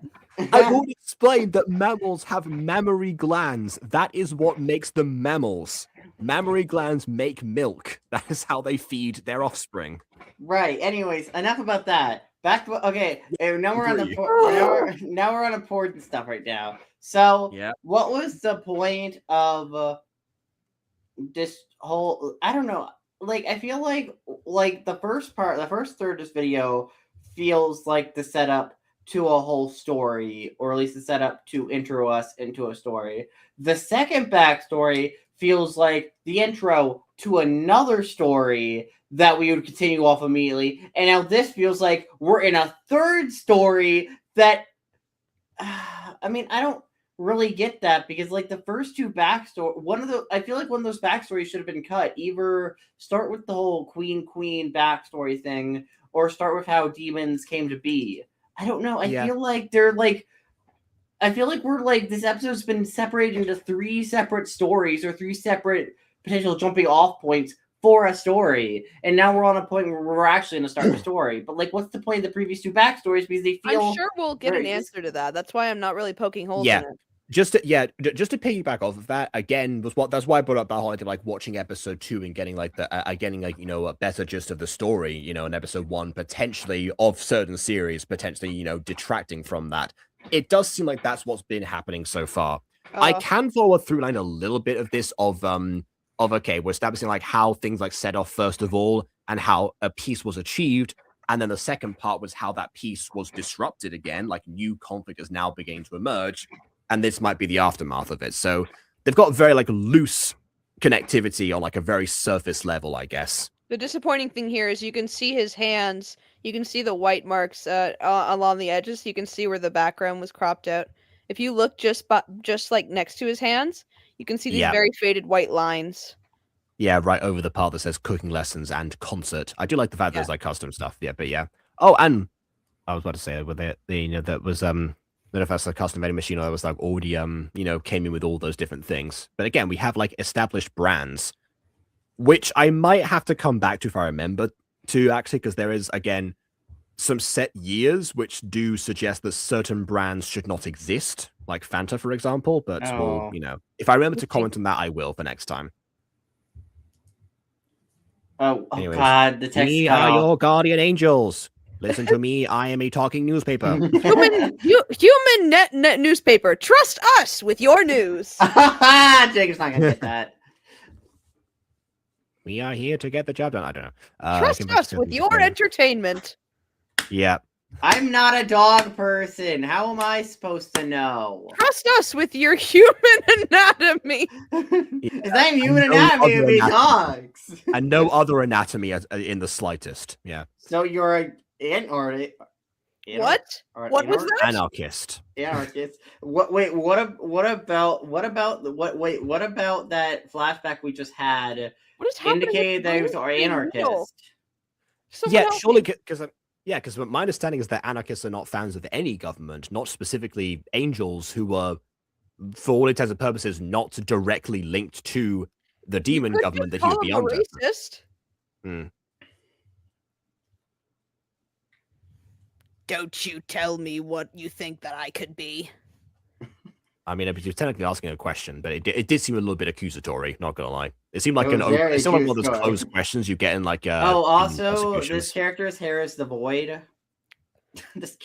I've already explained that mammals have mammary glands. That is what makes them mammals. Mammary glands make milk. That is how they feed their offspring. Right. Anyways, enough about that. Back to okay. Now we're on the Agree. now we're on important stuff right now. So, Yeah. what was the point of this whole? I don't know. Like, I feel like the first third of this video feels like the setup to a whole story, or at least the setup to intro us into a story. The second backstory feels like the intro to another story that we would continue off immediately. And now this feels like we're in a third story that, I mean, I don't really get that, because like the first two backstory, I feel like one of those backstories should have been cut. Either start with the whole queen backstory thing, or start with how demons came to be. I don't know. I feel like we're like, this episode's been separated into 3 separate stories, or 3 separate potential jumping off points for a story, and now we're on a point where we're actually going to start the story. But like, what's the point of the previous 2 backstories? Because they feel. I'm sure we'll get an answer to that. That's why I'm not really poking holes in it. Just to piggyback off of that again, that's why I brought up that whole idea of like watching episode 2 and getting like a better gist of the story, you know, in episode 1 potentially of certain series, potentially, you know, detracting from that. It does seem like that's what's been happening so far. I can follow through line a little bit of this of okay, we're establishing like how things like set off first of all, and how a peace was achieved, and then the second part was how that peace was disrupted again, like new conflict is now beginning to emerge. And this might be the aftermath of it. So they've got very like loose connectivity on like a very surface level, I guess. The disappointing thing here is you can see his hands. You can see the white marks along the edges. You can see where the background was cropped out. If you look just like next to his hands, you can see these very faded white lines. Yeah, right over the part that says cooking lessons and concert. I do like the fact there's like custom stuff. Yeah, but yeah. Oh, and I was about to say with it, you know, that was I don't know if that's a custom vending machine or that was like already, you know, came in with all those different things. But again, we have like established brands, which I might have to come back to if I remember to actually, because there is, again, some set years which do suggest that certain brands should not exist, like Fanta, for example. But, we'll, you know, if I remember to comment on that, I will for next time. Anyways, God, the text. We are your guardian angels. Listen to me, I am a talking newspaper. Human net newspaper. Trust us with your news. Jacob's not gonna get that. We are here to get the job done. I don't know. Trust us with your entertainment. Yeah. I'm not a dog person. How am I supposed to know? Trust us with your human anatomy. Is that human anatomy would be dogs? And no other anatomy in the slightest. Yeah. So you're a what? What was that? Anarchist. Anarchist. What about that flashback we just had? What is happening? Indicated that he was an anarchist. Yeah, surely because my understanding is that anarchists are not fans of any government, not specifically angels, who were, for all intents and purposes, not directly linked to the demon government that he would be under. Racist. Don't you tell me what you think that I could be. I mean, you're technically asking a question, but it did seem a little bit accusatory, not gonna lie. It seemed like one of those closed questions you get in like also this character's hair is the void. This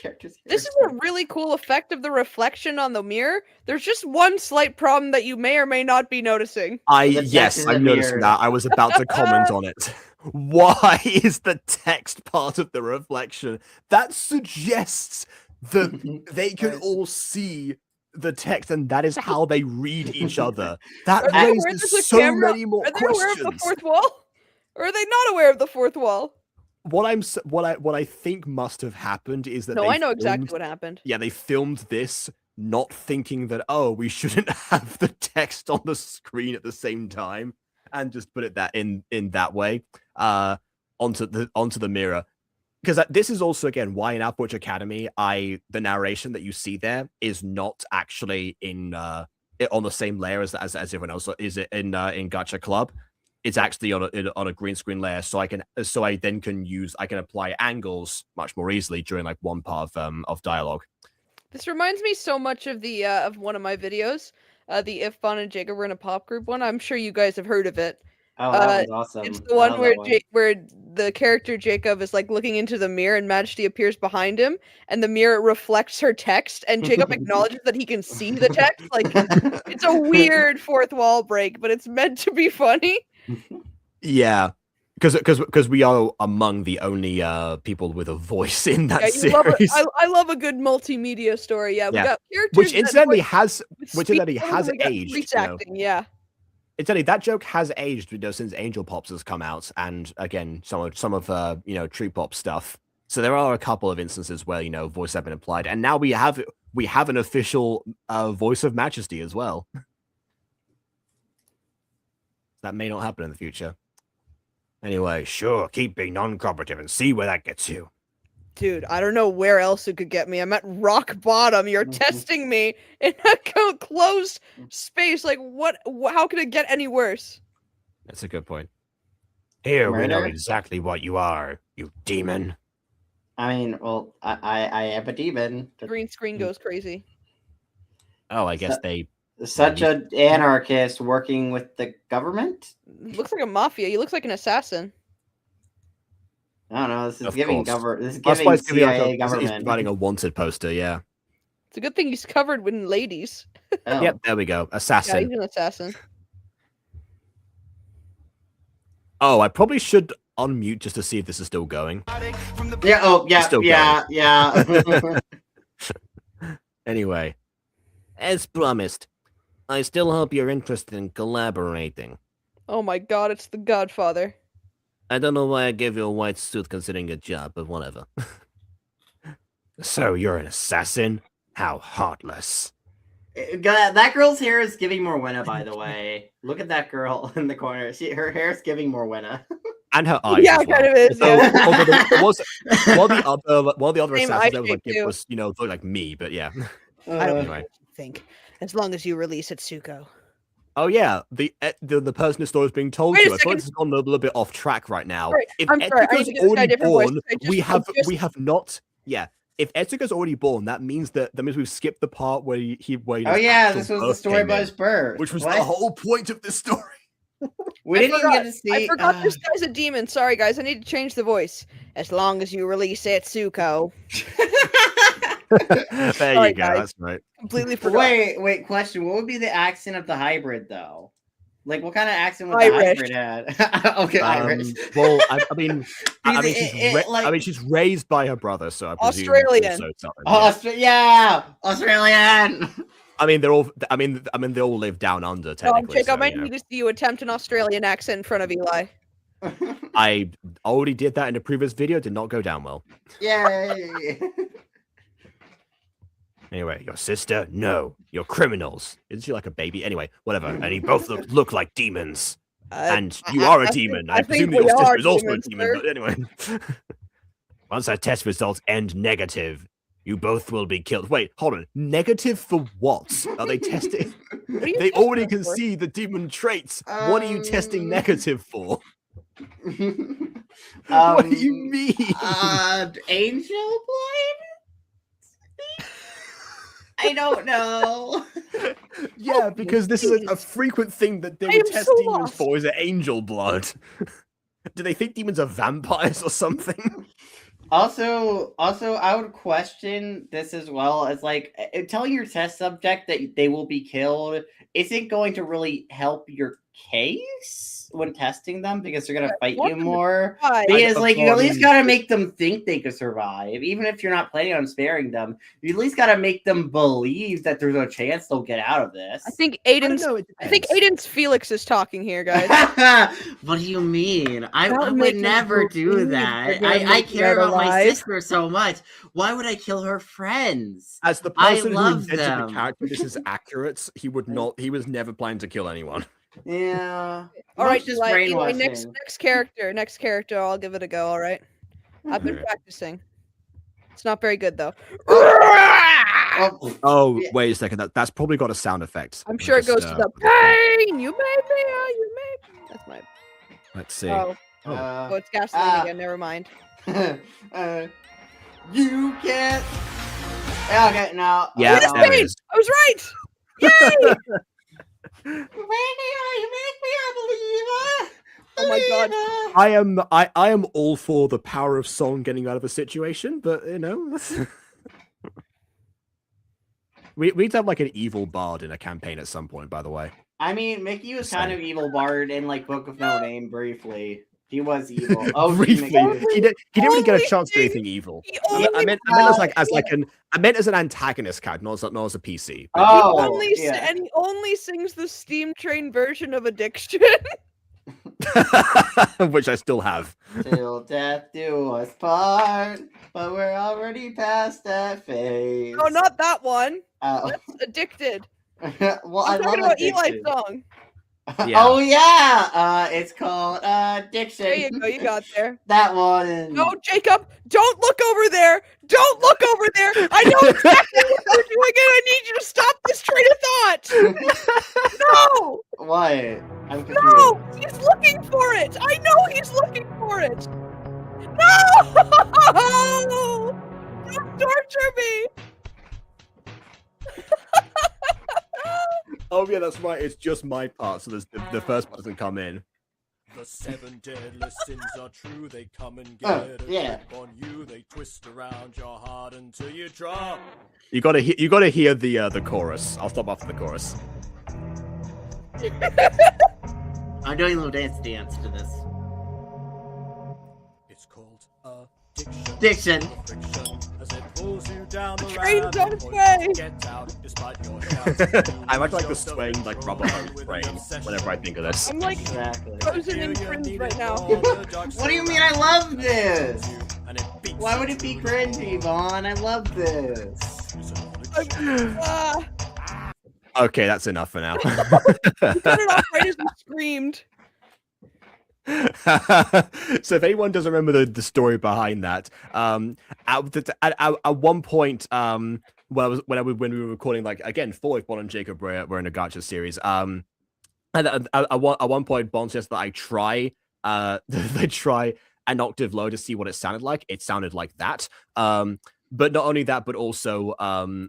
is a really cool effect of the reflection on the mirror. There's just one slight problem that you may or may not be noticing. I noticed that. I was about to comment on it. Why is the text part of the reflection? That suggests that they can all see the text, and that is how they read each other. That raises so many more questions. Are they aware of the fourth wall? Or are they not aware of the fourth wall? What I think must have happened is that I know exactly what happened. Yeah, they filmed this not thinking that we shouldn't have the text on the screen at the same time, and just put it in that way onto the mirror. Because this is also, again, why in Outwatch Academy, the narration that you see there is not actually on the same layer as everyone else. Is it in Gacha Club? It's actually on a green screen layer, so I can apply angles much more easily during like one part of dialogue. This reminds me so much of the of one of my videos, the If Fawn and Jacob were in a pop group one. I'm sure you guys have heard of it. Oh, that was awesome. It's the one where the character Jacob is like looking into the mirror and Majesty appears behind him, and the mirror reflects her text, and Jacob acknowledges that he can see the text. Like, it's a weird fourth wall break, but it's meant to be funny. Yeah. Because we are among the only people with a voice in that Yeah, series. I love a good multimedia story. Yeah, we Yeah. got characters Which that incidentally voice has with which speech incidentally bubbles, has and we got aged. voice You know. acting, yeah. Incidentally, that joke has aged, since Angel Pops has come out, and again, some of Tree Pop stuff. So there are a couple of instances where voice have been applied, and now we have an official voice of Majesty as well. That may not happen in the future. Anyway, sure, keep being non-cooperative and see where that gets you. Dude, I don't know where else it could get me. I'm at rock bottom. You're testing me in a closed space. Like, what? How could it get any worse? That's a good point. Here we know Murder? exactly what you are, you demon. I mean, well, I am a demon. Green screen goes crazy. Oh, I guess they. Such an anarchist working with the government? Looks like a mafia. He looks like an assassin. I don't know. This is Of giving course. government. This is That's why giving it's giving CIA he's government. providing a wanted poster. Yeah. It's a good thing he's covered with ladies. Oh. Yep. There we go. Yeah, Assassin. he's an assassin. Oh. I probably should unmute just to see if this is still going. Yeah. Oh, yeah. Still Yeah. Anyway, as promised, I still hope you're interested in collaborating. Oh my god, it's the Godfather. I don't know why I gave you a white suit considering your job, but whatever. So you're an assassin? How heartless. That girl's hair is giving more Winna, by the way. Look at that girl in the corner. Her hair is giving more Winna. And her eyes. Yeah, as well. kind of is. So, Yeah. while the other Same assassins eye that shape, too. was looked like me, but yeah. I don't Anyway. think. As long as you release Itsuko. Oh yeah, the person the story is being told Wait to. a I thought second. this has gone a little bit off track right now. Right, If I'm sorry, I need Etsuko's to give this guy a already different voice. born, I we just- have not. Yeah, if Etsuko's already born, that means we've skipped the part where Oh yeah, this was the story about his birth. which was What? the whole point of this story. We didn't even get to see. I forgot this guy's a demon. Sorry, guys. I need to change the voice. As long as you release Itsuko. There Sorry, you go. guys. That's right. Completely forgot. Wait. Question: what would be the accent of the hybrid, though? Like, what kind of accent would Irish. the hybrid have? Okay, Irish. Well, I mean, Because she's raised by her brother, so I presume Australian. also Southern, Australian. I mean, they're all. I mean, they all live down under. Technically, Jacob, so, I you know. need to see you attempt an Australian accent in front of Eli. I already did that in a previous video. Did not go down well. Yay! Anyway, your sister? No, you're criminals. Isn't she like a baby? Anyway, whatever. And you both look like demons. And you are a demon. I presume that we your are sister is also a demons, demon. sir. But anyway, once our test results end negative, you both will be killed. Wait, hold on. Negative for what? Are they testing? What are you They testing already it can for? see the demon traits. What are you testing negative for? What do you mean? Angel blood? I don't know. Yeah, because this is a frequent thing that they I would am test so demons lost. for is angel blood. Do they think demons are vampires or something? Also, I would question this as well as like telling your test subject that they will be killed isn't going to really help your case when testing them because they're gonna fight want you them to more. Hi. Because like you at least mean- gotta make them think they could survive, even if you're not planning on sparing them. You at least gotta make them believe that there's a chance they'll get out of this. I think I don't Aiden's. know. It I think depends. Aiden's Felix is talking here, guys. What do you mean? I About would making never people do believe that. they're gonna I make care it out about my alive. sister so much. Why would I kill her friends? As the I person who love invented them. the character, this is accurate. He would not. He was never planning to kill anyone. Yeah. All right, just Eli, brainwashing. next character. I'll give it a go. All right. I've been Alright. practicing. It's not very good though. Oh, Oh, Yeah. wait a second. That's probably got a sound effect. I'm sure it Just, goes to the pain. You made me. You made me. That's my. Let's see. Oh, uh, it's gasoline again. Never mind. you can't. Yeah, okay, no. Yeah, Witness there it pain! is. I was right. You make me a believer. Oh my God. I am all for the power of song getting out of a situation, but you know, we need to have like an evil bard in a campaign at some point. By the way, I mean, Mickey was kind of evil bard in like Book of No Name briefly. He was evil. Oh, Briefly, he didn't really get a chance to do anything evil. I meant as an antagonist character, not as a PC. But Oh, And he only sings the Steam Train version of Addiction. which I still have. Till death do us part, but we're already past that phase. No, not that one. Oh. That's Addicted. Well, I'm talking about Eli's Addiction. song. Yeah. Oh yeah, it's called Addiction. There you go, you got there. That one. No, Jacob, don't look over there. Don't look over there. I know exactly what you're doing, and I need you to stop this train of thought. No, What? I'm confused. no, he's looking for it. I know he's looking for it. No, don't torture me. Oh yeah, that's right. It's just my part, so the first part doesn't come in. The 7 deadly sins are true. They come and Oh, get a yeah. grip on you. They twist around your heart until you drop. You gotta hear the chorus. I'll stop after the chorus. I'm doing a little dance to this. It's called addiction. Addiction. Friction, as it pulls you down the Train's rabbit on its hole. way. Get out despite your shouts. I much like the swaying like rubber hose train whenever I think of this. I'm like Exactly. frozen in cringe right now. What do you mean I love this? Why would it be cringy, Vaughn? I love this. Okay, that's enough for now. You cut it off right as we screamed. So if anyone doesn't remember the story behind that, at one point, when we were recording, like again, for if Bon and Jacob were in a Gacha series, and at one point, Bon says that I try an octave low to see what it sounded like. It sounded like that. But not only that, but also in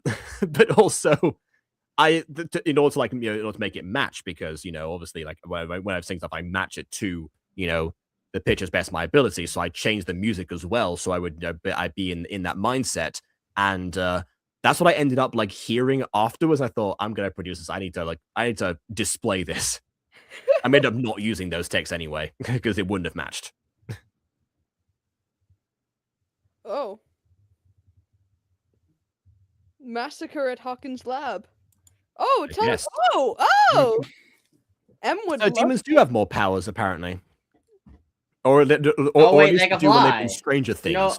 order to like in order to make it match, because obviously like when I sing stuff, I match it to the pitch as best my ability. So I changed the music as well, so I would I'd be in that mindset, and that's what I ended up like hearing afterwards. I thought, I'm gonna produce this. I need to display this. I ended up not using those texts anyway because it wouldn't have matched. Oh. Massacre at Hawkins' lab. Oh, tell us. Yes. Oh! M would So love demons do have more powers, apparently. Or wait, at least they can do when they fly. do Stranger Things. No.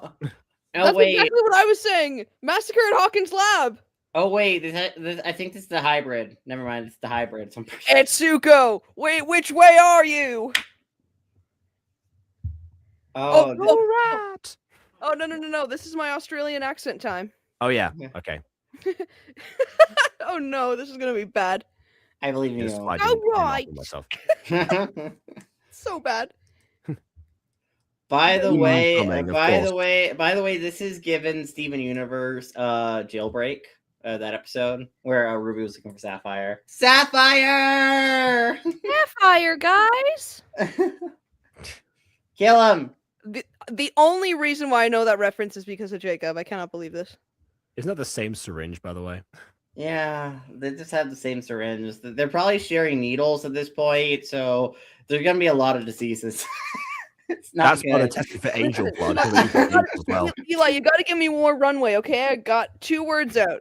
That's Oh wait. exactly what I was saying. Massacre at Hawkins' lab. Oh wait. I think this is the hybrid. Never mind. It's the hybrid. So I'm pretty Etsuko, wait, which way are you? Oh, Right. Oh no! This is my Australian accent time. Oh yeah. Yeah. Okay. Oh no, this is gonna be bad. I believe you. Just know. I Oh, didn't laugh right. at myself. So bad. By the Demon way, coming, of by the way, this is given Steven Universe jailbreak. That episode where Ruby was looking for Sapphire. Sapphire! Fire, guys. Kill him! The only reason why I know that reference is because of Jacob. I cannot believe this. Isn't that the same syringe, by the way? Yeah, they just have the same syringe. They're probably sharing needles at this point, so there's gonna be a lot of diseases. It's not That's why they're good. testing for angel blood. So they use angels as well. Eli, you gotta give me more runway, okay? I got 2 words out.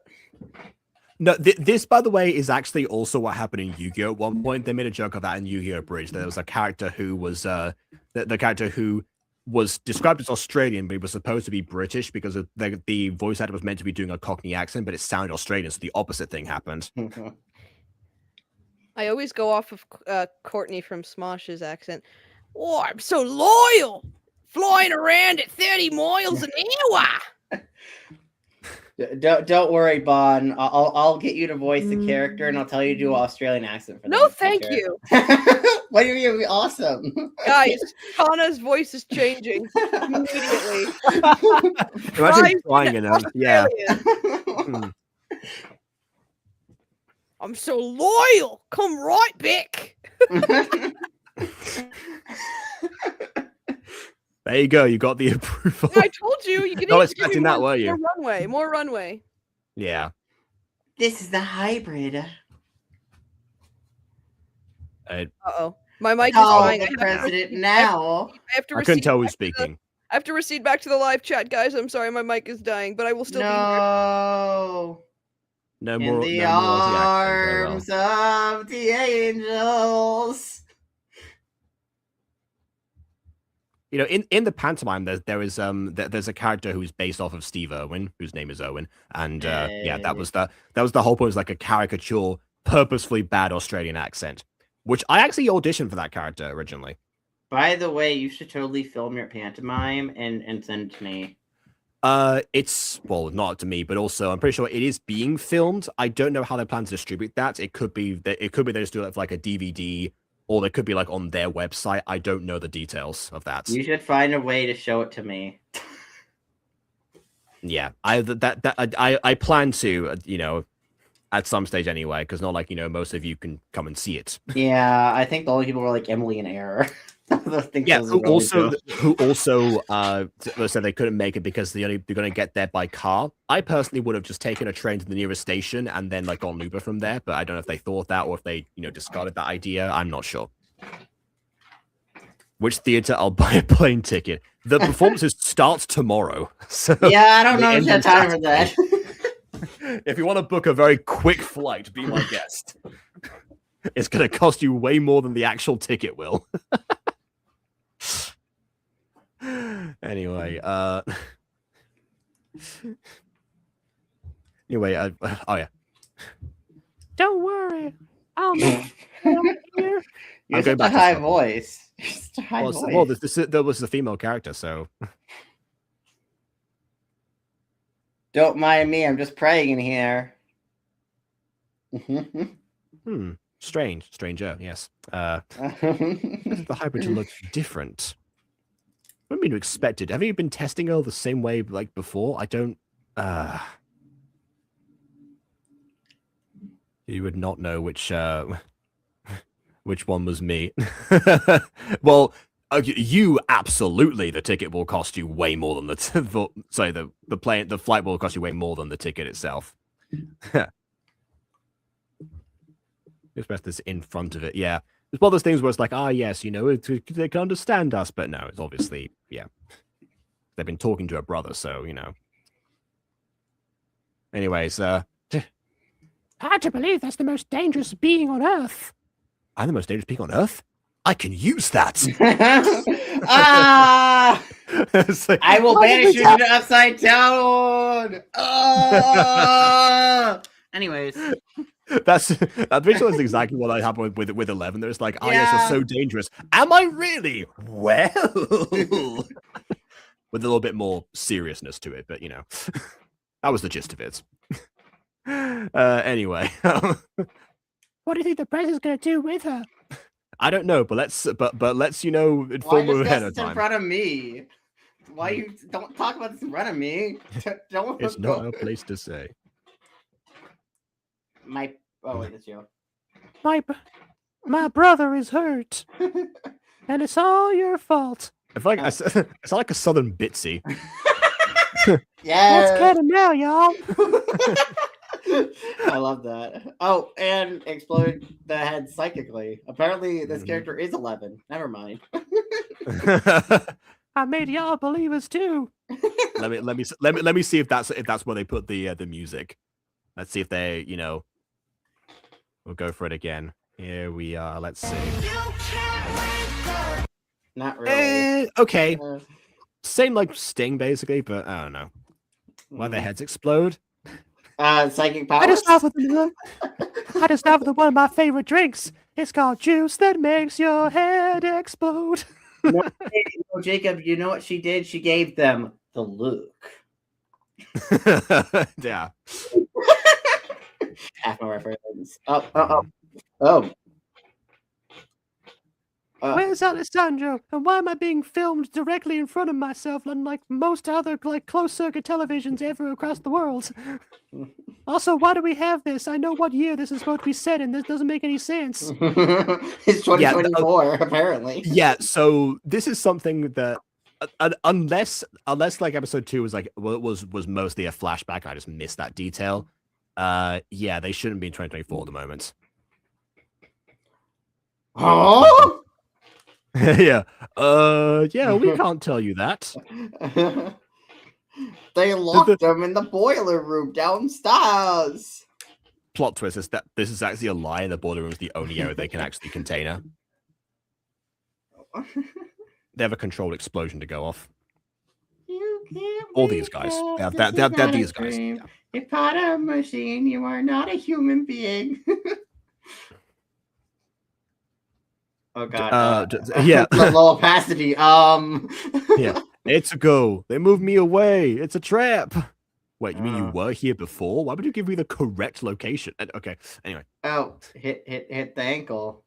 No, this, by the way, is actually also what happened in Yu-Gi-Oh! At one point, they made a joke of that in Yu-Gi-Oh! Bridge. There was a character who was the character who was described as Australian, but he was supposed to be British because of the voice actor was meant to be doing a Cockney accent, but it sounded Australian, so the opposite thing happened. I always go off of Courtney from Smosh's accent. Oh, I'm so loyal! Flying around at 30 miles an hour! Don't worry, Bon. I'll get you to voice the character, and I'll tell you to do an Australian accent for No, them. thank Okay? you. What do you mean? Awesome. Guys, Kana's voice is changing immediately. Imagine Rise trying in enough. Yeah. Australian. I'm so loyal! Come right back! There you go. You got the approval. I told you, you can Not even give me expecting that, more, were you? more runway. Yeah. This is the hybrid. Uh-oh. My mic is Call dying. the president now. I have to I couldn't recede tell who back was to the- speaking. I have to recede back to the live chat, guys. I'm sorry, my mic is dying, but I will still be here. No. No In more. the No more Aussie accent. Very well. arms of the angels. You know, in the pantomime, there's a character who's based off of Steve Irwin, whose name is Owen, and yeah, that was the whole point. Was like a caricature, purposefully bad Australian accent, which I actually auditioned for that character originally. By the way, you should totally film your pantomime and send it to me. It's well, not up to me, but also I'm pretty sure it is being filmed. I don't know how they plan to distribute that. It could be they just do it for like a DVD, or they could be like on their website. I don't know the details of that. You should find a way to show it to me. Yeah, I plan to, you know, at some stage anyway, because not like, you know, most of you can come and see it. Yeah, I think the only people were like Emily and Error. Yeah, who also said they couldn't make it because they're going to get there by car. I personally would have just taken a train to the nearest station and then like gone Uber from there, but I don't know if they thought that or if they, you know, discarded that idea. I'm not sure. Which theater I'll buy a plane ticket. The performances starts tomorrow. So yeah, I don't know if you have time for that. If you want to book a very quick flight, be my guest. It's going to cost you way more than the actual ticket will. Anyway, anyway, oh yeah. Don't worry, I'll make it here. You're such a high voice. You're such a high voice. Well, there was a female character, so. Don't mind me. I'm just praying in here. Stranger, yes. The hydrogen looks different. I don't mean to expect it. Have you been testing all the same way like before? I don't. You would not know which one was me. Well, you absolutely. The ticket will cost you way more than the flight will cost you way more than the ticket itself. Express this in front of it. Yeah, it's one of those things where it's like, yes, you know, they can understand us, but no, it's obviously, yeah, they've been talking to her brother, so you know. Anyways, hard to believe that's the most dangerous being on Earth. I'm the most dangerous being on Earth. I can use that. Like, I will banish you to the upside down. Anyways. That's exactly what I happened with 11. There's like, yes, you're so dangerous. Am I really? Well, with a little bit more seriousness to it, but you know, that was the gist of it. Anyway, what do you think the president's gonna do with her? I don't know, but let's you know inform her ahead of time. In front of me. Why you don't talk about this in front of me? Don't. It's not our place to say. Oh wait, that's you. My brother is hurt, and it's all your fault. I feel like I sound like a Southern Bitsy. Yeah. Let's get him now, y'all. I love that. Oh, and explode the head psychically. Apparently, this character is 11. Never mind. I made y'all believers too. Let me see if that's where they put the music. Let's see if they, you know. We'll go for it again. Here we are. Let's see. Not really. Okay. Same like Sting, basically, but I don't know. Why the heads explode? Psychic powers? I discovered one of my favorite drinks. It's called juice that makes your head explode. No, Jacob, you know what she did? She gave them the look. Yeah. Half my reference. Oh. Where's Alessandro? And why am I being filmed directly in front of myself, unlike most other like closed circuit televisions ever across the world? Also, why do we have this? I know what year this is supposed to be set in. This doesn't make any sense. It's 2024, apparently. Yeah, so this is something that unless like episode 2 was like was mostly a flashback, I just missed that detail. Yeah, they shouldn't be in 2024 at the moment. Huh? Yeah. Yeah, we can't tell you that. They locked them in the boiler room downstairs. Plot twist is that this is actually a lie, and the boiler room is the only area they can actually contain her. They have a controlled explosion to go off. You can't All these guys. They're these guys. Yeah. If part of a machine, you are not a human being. Oh god. Yeah. Low opacity. Yeah. It's a go. They moved me away. It's a trap. Wait, you mean you were here before? Why would you give me the correct location? Okay. Anyway. Oh, hit the ankle.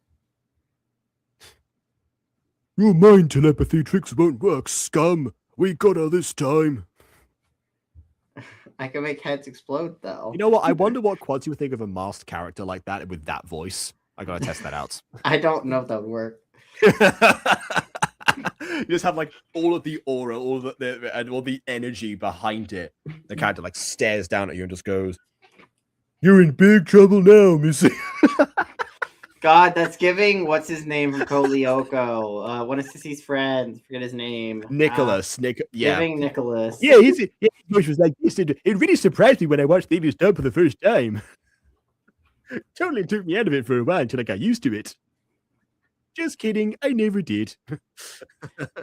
Your mind telepathy tricks won't work, scum. We got her this time. I can make heads explode though. You know what? I wonder what quads you would think of a masked character like that with that voice. I gotta test that out. I don't know if that would work. You just have like all of the aura, and all the energy behind it. The character like stares down at you and just goes, You're in big trouble now, missy. God, that's giving what's his name from Code Lyoko? One of Sissy's friends. Forget his name. Nicholas. Yeah. Giving Nicholas. Yeah, his voice was like this. It really surprised me when I watched the Evil's dub for the first time. Totally took me out of it for a while until I got used to it. Just kidding, I never did.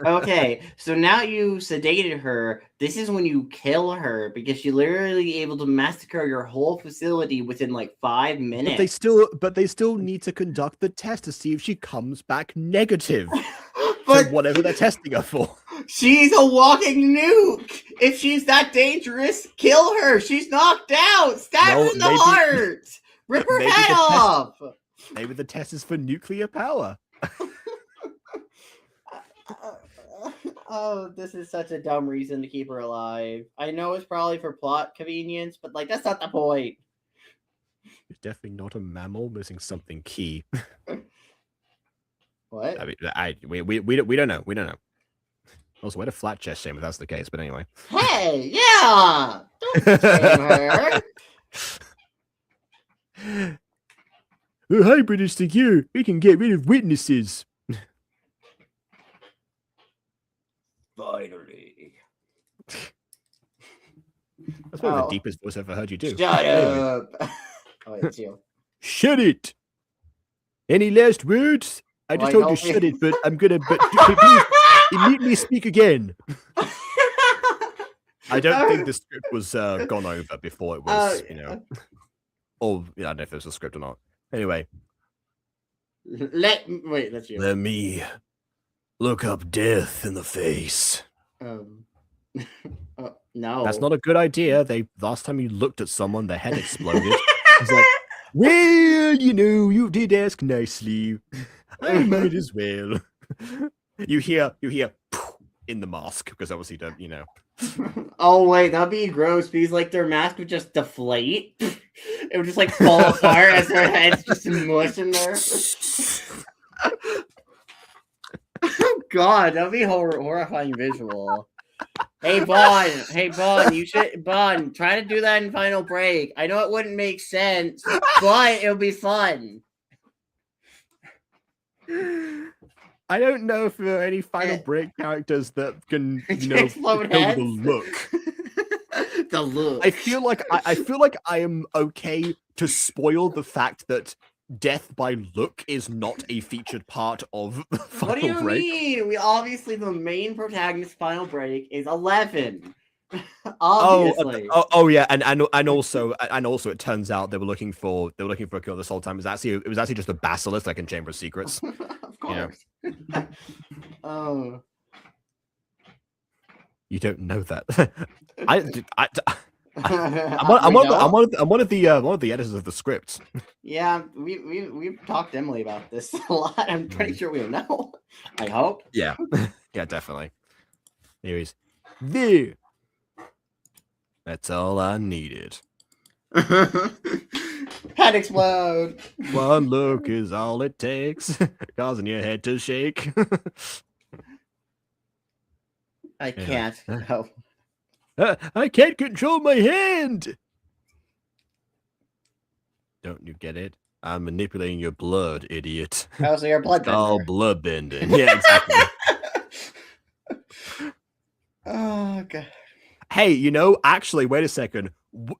Okay, so now you sedated her. This is when you kill her because you're literally able to massacre your whole facility within like 5 minutes. But they still need to conduct the test to see if she comes back negative. But to whatever they're testing her for. She's a walking nuke. If she's that dangerous, kill her. She's knocked out. Stab her in the heart. Rip her head off. Maybe the test is for nuclear power. Oh, this is such a dumb reason to keep her alive. I know it's probably for plot convenience, but like that's not the point. It's definitely not a mammal missing something key. What? I mean, we don't know. We don't know. Also, what a flat chest shame if that's the case. But anyway. Hey, yeah. Don't shame her. The hybrid is secure. We can get rid of witnesses. Finally. That's one of the deepest voice I've ever heard you do. Shut up. Oh, it's you. Shut it. Any last words? I just told you shut it, but I'm gonna. But please immediately speak again. I don't think the script was gone over before it was, you know. Or I don't know if it was a script or not. Anyway. Wait, that's you. Let me look up death in the face. No. That's not a good idea. Last time you looked at someone, their head exploded. It's like, well, you know, you did ask nicely. I might as well. You hear in the mask because obviously don't, you know. Oh wait, that'd be gross because like their mask would just deflate. It would just like fall apart as their heads just mush in there. Oh god, that'd be horrifying visual. Hey Bon, you should try to do that in Final Break. I know it wouldn't make sense, but it'll be fun. I don't know if there are any Final Break characters that can, you know, explode kill heads? the look. The look. I feel like I am okay to spoil the fact that death by look is not a featured part of Final What do you Break. mean? We obviously the main protagonist of Final Break is 11. Obviously. Oh yeah, and also it turns out they were looking for a kill this whole time. It was actually just a basilisk like in Chamber of Secrets. Of course. Yeah. Oh. You don't know that. I'm one of the editors of the script. Yeah, we've talked to Emily about this a lot. I'm pretty sure we know. I hope. Yeah. Yeah, definitely. Anyways, there. That's all I needed. Head explode. One look is all it takes, causing your head to shake. I can't. No. I can't control my hand. Don't you get it? I'm manipulating your blood, idiot. Oh, so you're a bloodbender. Oh, blood bending. Yeah, exactly. Oh god. Hey, you know, actually, wait a second.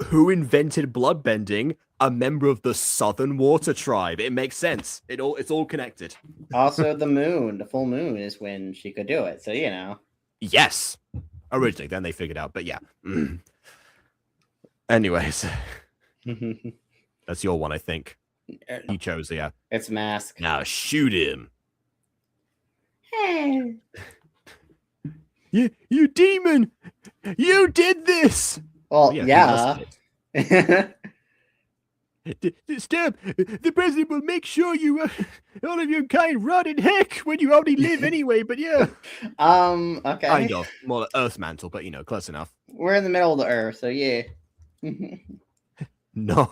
Who invented bloodbending? A member of the Southern Water Tribe. It makes sense. It's all connected. Also, the full moon is when she could do it. So you know. Yes. Originally, then they figured out. But yeah. Anyways, that's your one, I think. He chose, yeah. It's Mask. Now shoot him. Hey. You demon! You did this! Well, He yeah. does Stop! The president will make sure you, all of your kind, rot in heck when you already live anyway. But yeah, Okay. kind of more like Earth mantle, but you know, close enough. We're in the middle of the Earth, so yeah. No.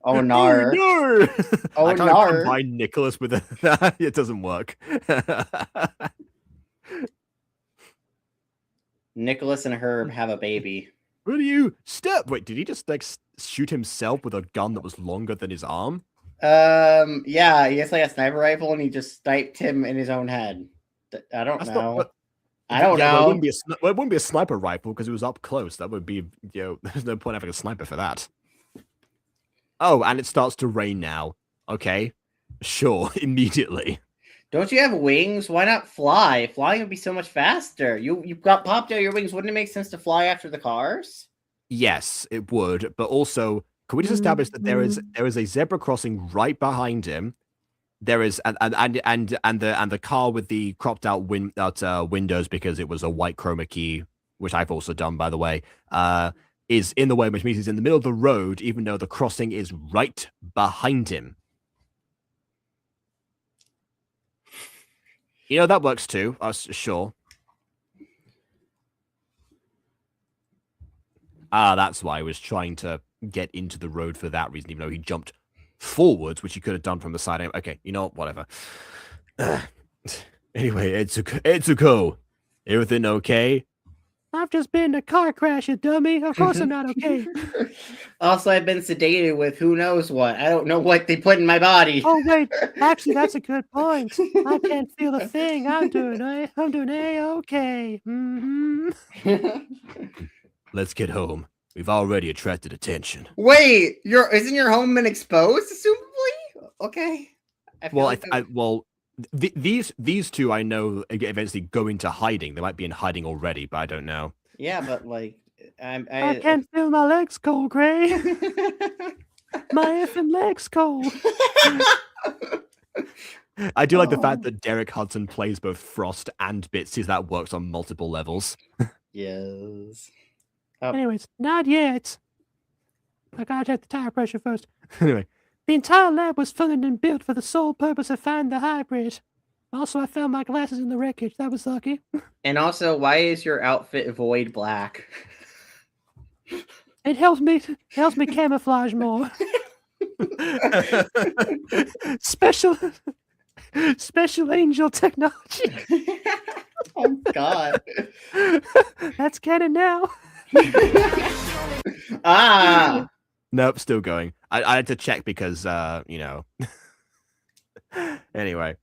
Oh no. No. Oh, I can't no. combine Nicholas with that. It doesn't work. Nicholas and Herb have a baby. Will you stop? Wait, did he just like shoot himself with a gun that was longer than his arm? Yeah, he has like a sniper rifle, and he just sniped him in his own head. I don't That's know. not- I don't Yeah, know. well, it wouldn't be a sniper rifle because it was up close. That would be, you know, there's no point having a sniper for that. Oh, and it starts to rain now. Okay, sure, immediately. Don't you have wings? Why not fly? Flying would be so much faster. You got popped out of your wings. Wouldn't it make sense to fly after the cars? Yes, it would, but also, can we just establish that there is a zebra crossing right behind him? There is and the car with the cropped out windows because it was a white chroma key, which I've also done by the way, is in the way, which means he's in the middle of the road, even though the crossing is right behind him. You know, that works too, sure. Ah, that's why I was trying to get into the road for that reason, even though he jumped forwards, which he could have done from the side. Okay, you know what? Whatever. Anyway, Etsuko, everything okay? I've just been in a car crash, you dummy. Of course I'm not okay. Also, I've been sedated with who knows what. I don't know what they put in my body. Oh wait, actually that's a good point. I can't feel a thing. I'm doing A-okay. Let's get home. We've already attracted attention. Wait, isn't your home been exposed? Assumably, okay. These two I know eventually go into hiding. They might be in hiding already, but I don't know. Yeah, but like, I can't feel my legs cold, Gray. My effing legs cold. I do like the fact that Derek Hudson plays both Frost and Bitsy. That works on multiple levels. Yes. Anyways, not yet. I gotta check the tire pressure first. Anyway, the entire lab was funded and built for the sole purpose of finding the hybrid. Also, I found my glasses in the wreckage. That was lucky. And also, why is your outfit void black? It helps me camouflage more. Special angel technology. Oh God. That's canon now. Ah. Nope, still going. I had to check because, you know. Anyway,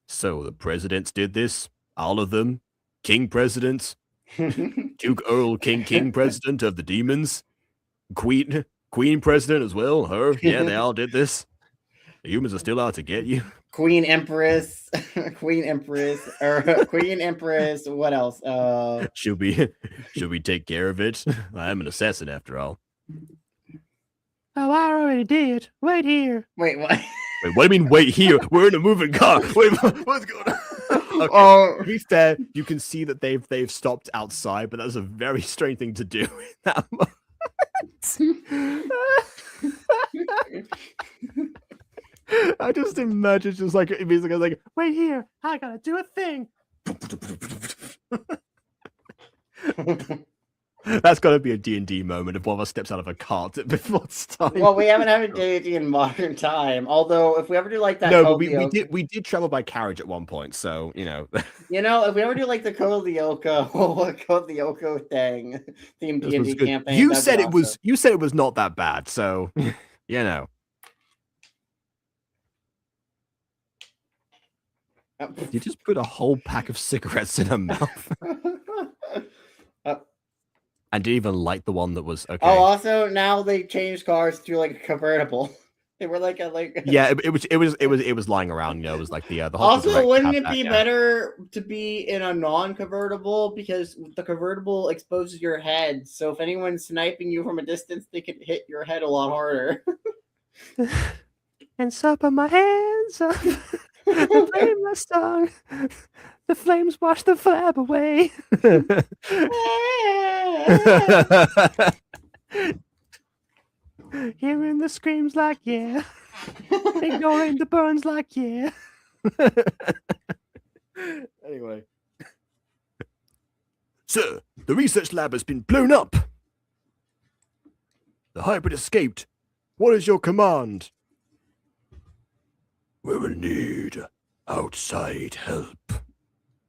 so the presidents did this. All of them. King presidents. Duke Earl King president of the demons. Queen president as well. Her. Yeah, they all did this. The humans are still out to get you. Queen Empress. Queen Empress. What else? Should we take care of it? I'm an assassin after all. Oh, I already did. Wait here. Wait, what? Wait, what do you mean wait here? We're in a moving car. Wait, what's going on? Okay. Oh. To be fair, you can see that they've stopped outside, but that's a very strange thing to do in that moment. I just imagine just like it means like Wait here. I gotta do a thing. That's got to be a D&D moment if one of us steps out of a cart before it's time. Well, we haven't had a D&D in modern time. Although, if we ever do like that, no, but we did travel by carriage at one point, so you know. You know, if we ever do like the Code of the Yoko thing, themed D&D campaign. You said it was not that bad, so you know. You just put a whole pack of cigarettes in her mouth. And didn't even light the one that was okay. Oh, also now they changed cars to like a convertible. They were like yeah, it was lying around. You know, it was like the whole. Also, wouldn't it be better to be in a non-convertible because the convertible exposes your head? So if anyone's sniping you from a distance, they could hit your head a lot harder. And so I put my hands up and play my song. The flames wash the flab away. Hearing the screams like yeah. Ignoring the burns like yeah. Anyway. Sir, the research lab has been blown up. The hybrid escaped. What is your command? We will need outside help.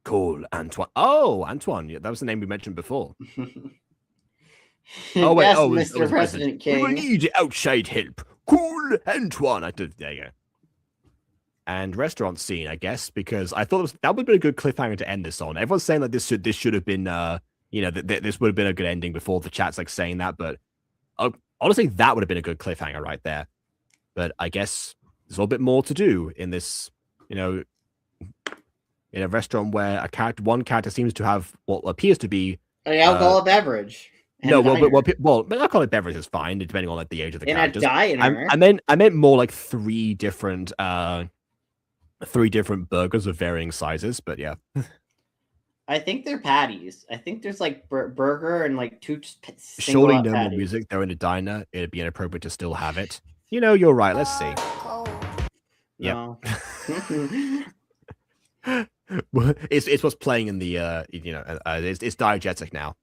Call Antoine. Oh, Antoine. Yeah, that was the name we mentioned before. Oh, wait. Yes, Oh, Mr. President King. We will need outside help. Call Antoine. There you go. And restaurant scene, I guess, because I thought that would have been a good cliffhanger to end this on. Everyone's saying like this should have been, this would have been a good ending before the chat's like saying that, but honestly, that would have been a good cliffhanger right there. But I guess there's a little bit more to do in this, in a restaurant where one character seems to have what appears to be an alcoholic beverage. No, but alcoholic beverage is fine, depending on like the age of the characters. In a diner. I meant more like three different burgers of varying sizes, but yeah. I think they're patties. I think there's like burger and like two. Surely no more music. They're in a diner. It'd be inappropriate to still have it. You're right. Let's see. No. It's what's playing in the it's diegetic now.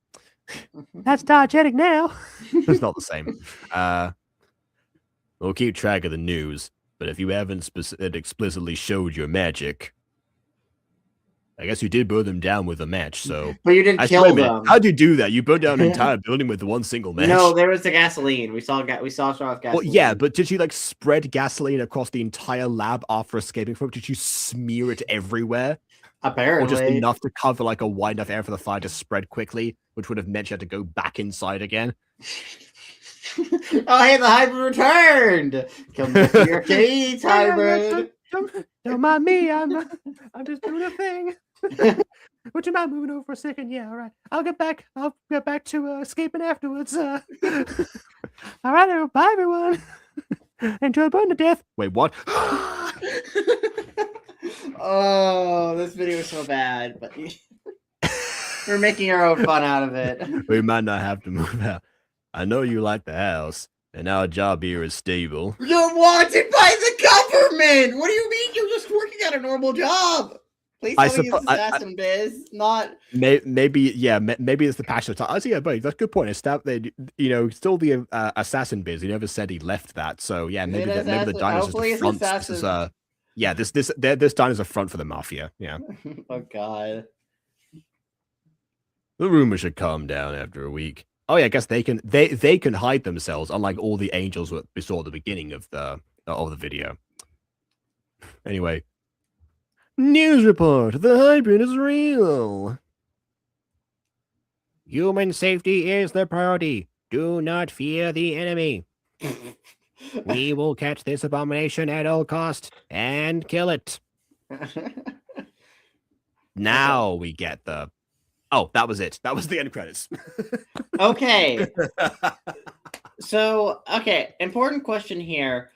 That's diegetic now. It's not the same. We'll keep track of the news, but if you haven't explicitly showed your magic, I guess you did burn them down with a match. So, but you didn't kill them. How'd you do that? You burned down an entire building with one single match. No, there was the gasoline. We saw gasoline. Well, yeah, but did you like spread gasoline across the entire lab after escaping from it? Did you smear it everywhere? Apparently. Or just enough to cover like a wide enough area for the fire to spread quickly, which would have meant you had to go back inside again. Oh, hey, the hybrid returned! Come back to your cage, hybrid! Don't mind me, I'm just doing a thing. Would you mind moving over for a second? Yeah, all right. I'll get back to escaping afterwards. All right, bye everyone. Enjoy burn to death. Wait, what? Oh, this video is so bad, but we're making our own fun out of it. We might not have to move out. I know you like the house, and our job here is stable. You're wanted by the government! What do you mean you're just working at a normal job? Please tell me it's assassin biz, not... Maybe it's the passion. Yeah, buddy, that's a good point. It's still the assassin biz. He never said he left that. So, yeah, maybe the diner's just a front. This diner's a front for the mafia. Yeah. Oh, God. The rumor should calm down after a week. Oh, yeah, I guess they can hide themselves, unlike all the angels we saw at the beginning of the video. Anyway. News report. The hybrid is real. Human safety is the priority. Do not fear the enemy. We will catch this abomination at all costs and kill it. Now we get the... Oh, that was it. That was the end credits. Okay. So, important question here.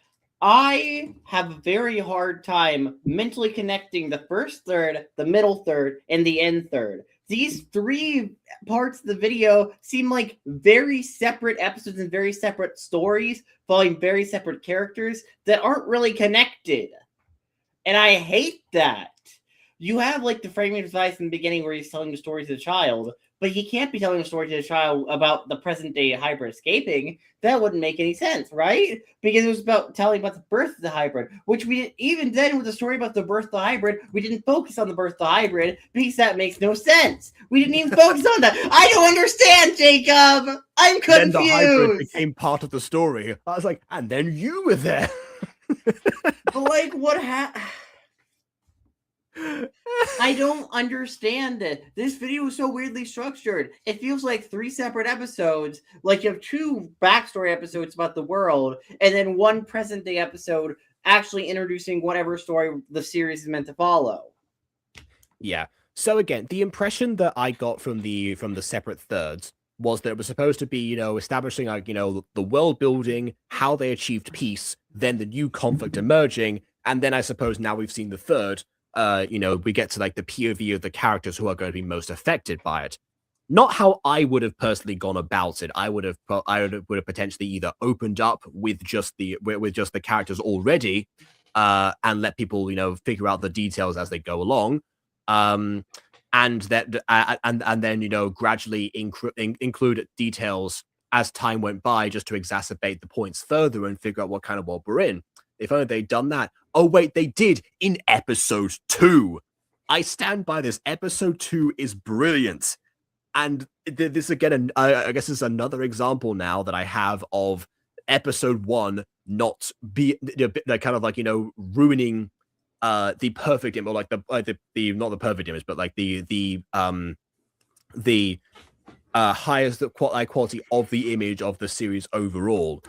I have a very hard time mentally connecting the first third, the middle third, and the end third. These three parts of the video seem like very separate episodes and very separate stories following very separate characters that aren't really connected. And I hate that. You have like the framing device in the beginning where he's telling the story to the child, but he can't be telling a story to the child about the present day hybrid escaping. That wouldn't make any sense, right? Because it was about telling about the birth of the hybrid, which we didn't, even then with the story about the birth of the hybrid, we didn't focus on the birth of the hybrid because that makes no sense. We didn't even focus on that. I don't understand, Jacob. I'm confused. Then the hybrid became part of the story. I was like, and then you were there. But like, what happened? I don't understand it. This video is so weirdly structured. It feels like 3 separate episodes. Like you have 2 backstory episodes about the world, and then 1 present day episode actually introducing whatever story the series is meant to follow. Yeah. So again, the impression that I got from the separate thirds was that it was supposed to be, establishing like, the world building, how they achieved peace, then the new conflict emerging, and then I suppose now we've seen the third, we get to like the POV of the characters who are going to be most affected by it. Not how I would have personally gone about it. I would have potentially either opened up with just the characters already, and let people, figure out the details as they go along. And then gradually include details as time went by, just to exacerbate the points further and figure out what kind of world we're in. If only they'd done that. Oh wait, they did in episode 2. I stand by this. Episode 2 is brilliant, and this again, I guess is another example now that I have of episode 1 not be kind of like ruining the perfect image, or like the not the perfect image, but like the highest quality of the image of the series overall,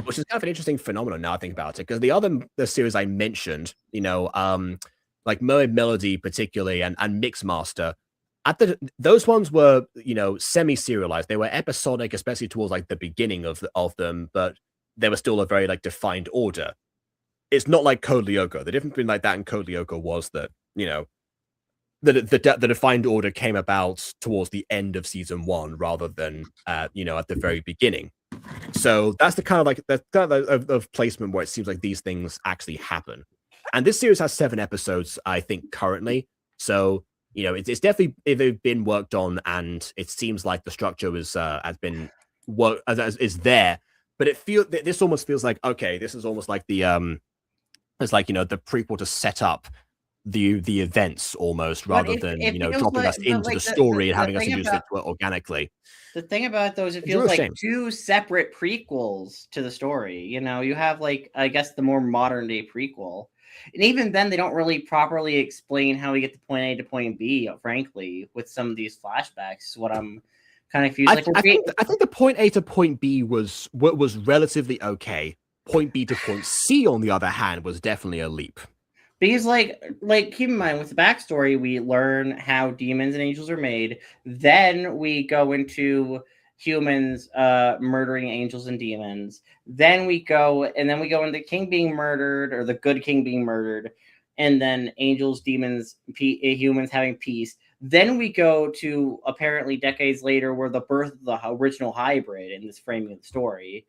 which is kind of an interesting phenomenon now I think about it. Because the series I mentioned, like Mermaid Melody particularly, and Mixmaster, those ones were semi-serialized. They were episodic, especially towards like the beginning of them, but they were still a very like defined order. It's not like Code Lyoko. The difference between like that and Code Lyoko was that, the defined order came about towards the end of season 1 rather than, at the very beginning. So that's the kind of placement where it seems like these things actually happen. And this series has 7 episodes, I think, currently. So, it's definitely been worked on, and it seems like the structure has been is there. But this almost feels like, okay, this is almost like the it's like, the prequel to set up the events almost, rather than, dropping us into the story and having us introduce it to it organically. The thing about those, it feels like 2 separate prequels to the story. You have like, I guess, the more modern day prequel. And even then, they don't really properly explain how we get to point A to point B, frankly, with some of these flashbacks. What I'm kind of confused. I think the point A to point B was relatively okay. Point B to point C, on the other hand, was definitely a leap. Because, like, keep in mind, with the backstory, we learn how demons and angels are made. Then we go into humans murdering angels and demons. Then we go into king being murdered, or the good king being murdered, and then angels, demons, humans having peace. Then we go to apparently decades later, where the birth of the original hybrid in this framing of the story.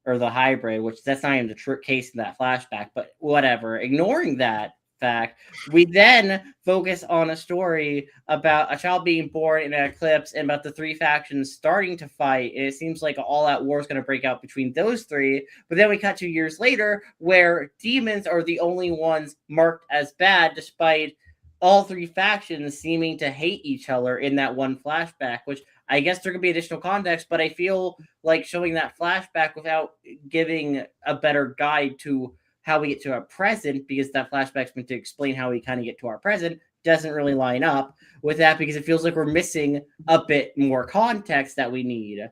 Or the hybrid, which that's not even the case in that flashback, but whatever. Ignoring that fact, we then focus on a story about a child being born in an eclipse and about the 3 factions starting to fight. And it seems like an all-out war is going to break out between those 3. But then we cut 2 years later, where demons are the only ones marked as bad, despite all 3 factions seeming to hate each other in that one flashback, which I guess there could be additional context, but I feel like showing that flashback without giving a better guide to how we get to our present, because that flashback's meant to explain how we kind of get to our present, doesn't really line up with that, because it feels like we're missing a bit more context that we need.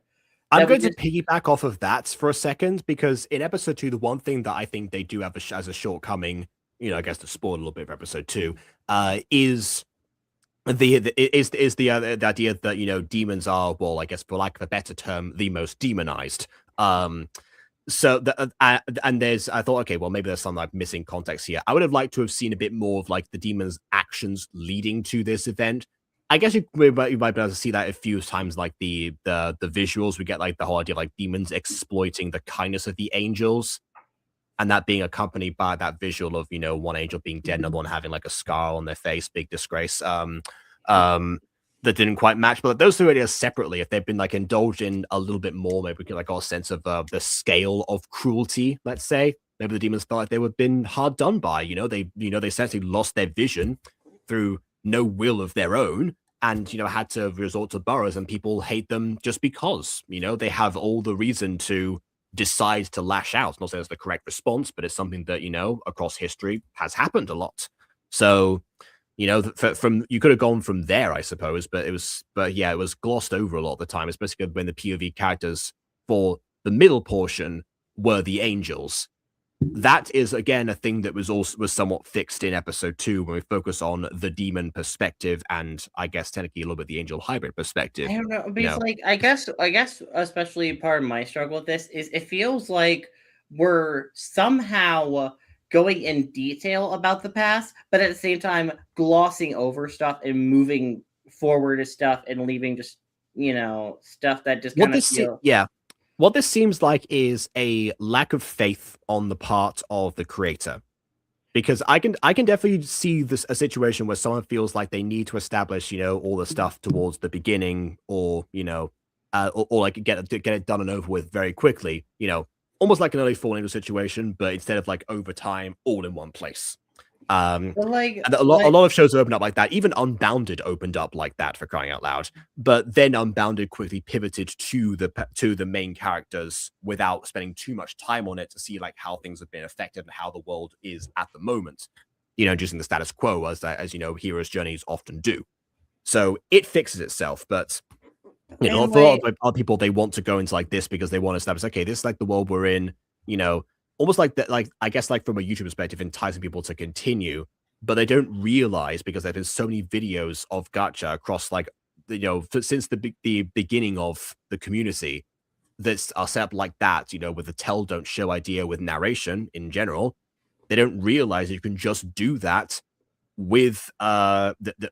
I'm going to piggyback off of that for a second, because in episode 2, the one thing that I think they do have as a shortcoming, I guess to spoil a little bit of episode 2, is the idea that demons are, well, I guess for lack of a better term, the most demonized. So I thought, okay, well, maybe there's some like missing context here. I would have liked to have seen a bit more of like the demons' actions leading to this event. I guess you might be able to see that a few times, like the visuals. We get like the whole idea of like demons exploiting the kindness of the angels, and that being accompanied by that visual of one angel being dead, another one having like a scar on their face, big disgrace. That didn't quite match. But those 2 ideas separately, if they've been like indulged in a little bit more, maybe we can like got a sense of the scale of cruelty. Let's say maybe the demons felt like they were been hard done by. They essentially lost their vision through no will of their own, and had to resort to burrows, and people hate them just because they have all the reason to decide to lash out. Not saying it's the correct response, but it's something that across history has happened a lot. So You know, from you could have gone from there, I suppose, but it was glossed over a lot of the time, especially when the POV characters for the middle portion were the angels. That is again a thing that was somewhat fixed in episode 2 when we focus on the demon perspective and I guess technically a little bit the angel hybrid perspective. I don't know, You because know? like I guess especially part of my struggle with this is it feels like we're somehow going in detail about the past, but at the same time glossing over stuff and moving forward to stuff and leaving just stuff that just kind of feel. What this seems like is a lack of faith on the part of the creator. Because I can definitely see this a situation where someone feels like they need to establish, all the stuff towards the beginning or, or like get it done and over with very quickly, almost like an early Fallen Angel situation, but instead of like over time, all in one place. But like and a lot of shows open up like that. Even Unbounded opened up like that, for crying out loud. But then Unbounded quickly pivoted to the main characters without spending too much time on it to see like how things have been affected and how the world is at the moment. Using the status quo as heroes' journeys often do. So it fixes itself, but for a lot of other people, they want to go into like this because they want to establish, okay, this is like the world we're in, almost like that, like I guess like from a YouTube perspective, enticing people to continue, but they don't realize because there's been so many videos of gacha across like since the beginning of the community that are set up like that, with the tell don't show idea with narration in general. They don't realize that you can just do that with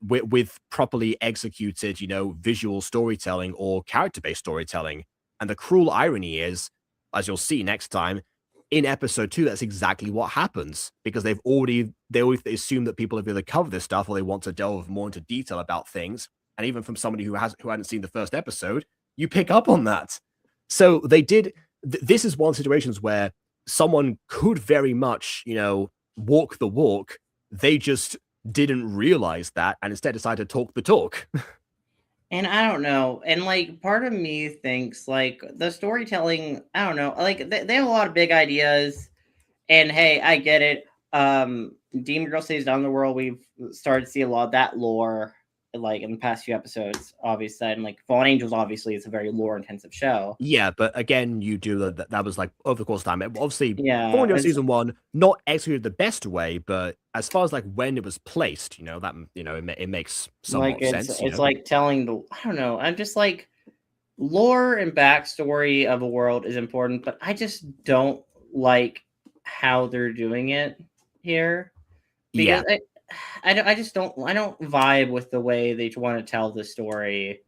with properly executed, visual storytelling or character-based storytelling. And the cruel irony is, as you'll see next time, in episode 2, that's exactly what happens because they always assume that people have either covered this stuff or they want to delve more into detail about things. And even from somebody who hadn't seen the first episode, you pick up on that. So they did. This is one of the situations where someone could very much, walk the walk. They just didn't realize that and instead decided to talk the talk. And I don't know. And like part of me thinks like the storytelling, I don't know, like they have a lot of big ideas. And hey, I get it. Demon Girl Stays Down in the World, we've started to see a lot of that lore like in the past few episodes, obviously. And like Fallen Angels, obviously, it's a very lore intensive show. Yeah, but again, you do that was like over the course of time. Obviously, Fallen Angels season 1 not executed the best way, but as far as like when it was placed, that it makes somewhat sense. It's like telling I don't know. I'm just like lore and backstory of a world is important, but I just don't like how they're doing it here because I just don't vibe with the way they want to tell the story.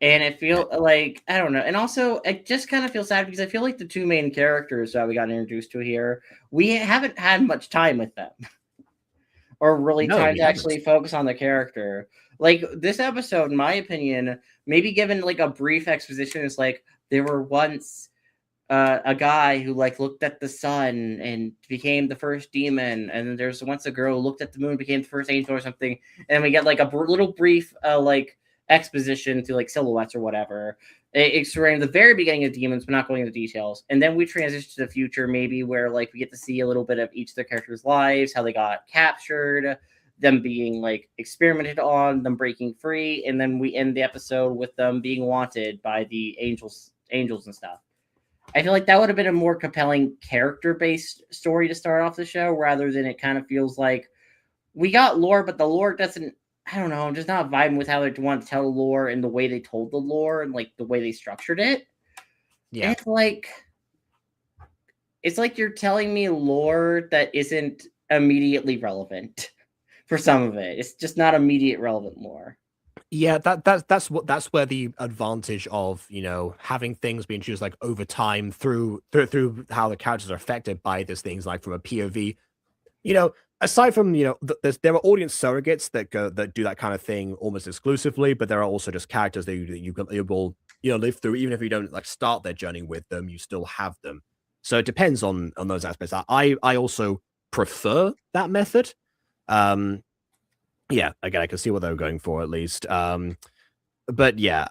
And it feels like, I don't know. And also, it just kind of feels sad because I feel like the two main characters that we got introduced to here, we haven't had much time with them. Or really trying to actually focus on the character. Like, this episode, in my opinion, maybe given like a brief exposition, is like, there were once a guy who like looked at the sun and became the first demon, and then there's once a girl who looked at the moon, became the first angel or something, and we get like a little brief like exposition through like silhouettes or whatever. It's around the very beginning of Demons, but not going into details. And then we transition to the future, maybe where like we get to see a little bit of each of the characters' lives, how they got captured, them being like experimented on, them breaking free, and then we end the episode with them being wanted by the angels and stuff. I feel like that would have been a more compelling character-based story to start off the show, rather than it kind of feels like we got lore, but the lore doesn't, I don't know, I'm just not vibing with how they want to tell the lore and the way they told the lore and like the way they structured it. Yeah. And it's like you're telling me lore that isn't immediately relevant for some of it. It's just not immediate relevant lore. Yeah, that's where the advantage of having things being introduced like over time through how the characters are affected by these things, like from a POV. Aside from there are audience surrogates that do that kind of thing almost exclusively, but there are also just characters that you will live through, even if you don't like start their journey with them, you still have them. So it depends on those aspects. I also prefer that method. Yeah, again, I can see what they were going for at least. But yeah,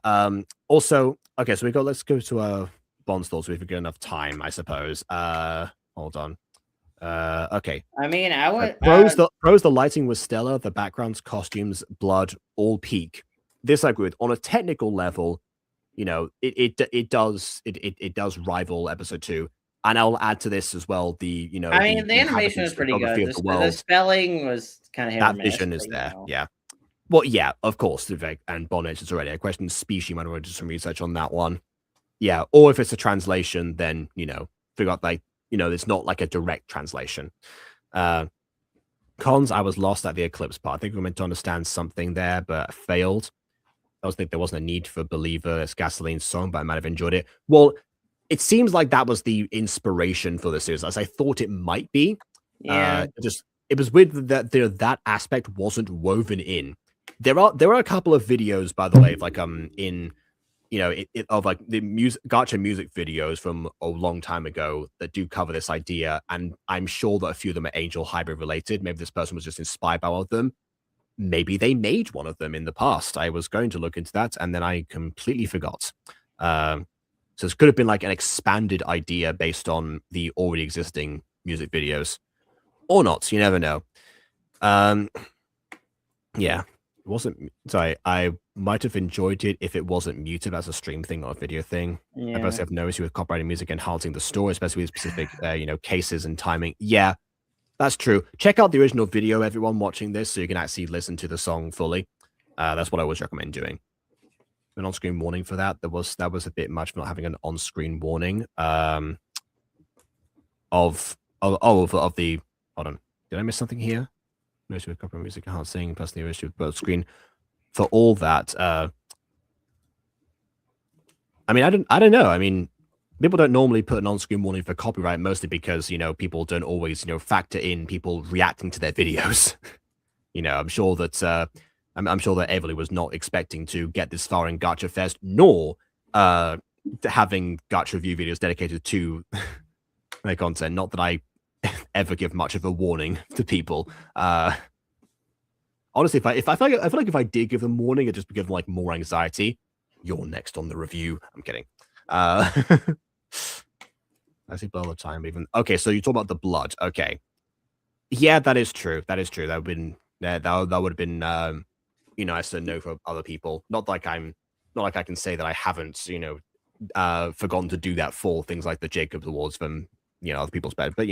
also, okay, so let's go to Bond's thoughts if we've got enough time, I suppose. Hold on. Okay. I mean, I would. Pros, the lighting was stellar. The backgrounds, costumes, blood, all peak. This I agree with. On a technical level, you know, it does rival episode 2. And I'll add to this as well. I mean, the animation was pretty good. The spelling was kind of hit or miss. That vision is there. Yeah. Well, yeah, of course. And Bon mentioned already. I question species. Might want to do some research on that one. Yeah. Or if it's a translation, then figure out it's not like a direct translation. Cons, I was lost at the Eclipse part. I think we were meant to understand something there, but failed. I was think there wasn't a need for Believer as Gasoline's song, but I might have enjoyed it. Well, it seems like that was the inspiration for the series, as I thought it might be. Yeah. It was weird that that aspect wasn't woven in. There are a couple of videos, by the way, of like of like the gacha music videos from a long time ago that do cover this idea, and I'm sure that a few of them are Angel Hybrid related. Maybe this person was just inspired by one of them. Maybe they made one of them in the past. I was going to look into that, and then I completely forgot. So this could have been like an expanded idea based on the already existing music videos, or not. You never know. Yeah. It wasn't. Sorry, I might have enjoyed it if it wasn't muted as a stream thing, not a video thing. Yeah. I personally have no issue with copyrighting music enhancing the story, especially with specific, cases and timing. Yeah, that's true. Check out the original video, everyone watching this, so you can actually listen to the song fully. That's what I always recommend doing. An on-screen warning for that. That was a bit much, not having an on-screen warning. Of the. Hold on. Did I miss something here? No issue with copyright music enhancing, personally issue with both screen. For all that, I mean, I don't know. I mean, people don't normally put an on-screen warning for copyright, mostly because people don't always factor in people reacting to their videos. I'm sure that I'm sure that Évoli was not expecting to get this far in Gacha Fest, nor having Gacha review videos dedicated to their content. Not that I ever give much of a warning to people. Honestly, I feel like if I did give them warning, it'd just give them like more anxiety. You're next on the review. I'm kidding. I see blood all the time. Even okay, so you talk about the blood. Okay, yeah, that is true. That is true. That would have been that would have been I said no for other people. Not like I can say that I haven't forgotten to do that for things like the Jacobs Awards from other people's bed, but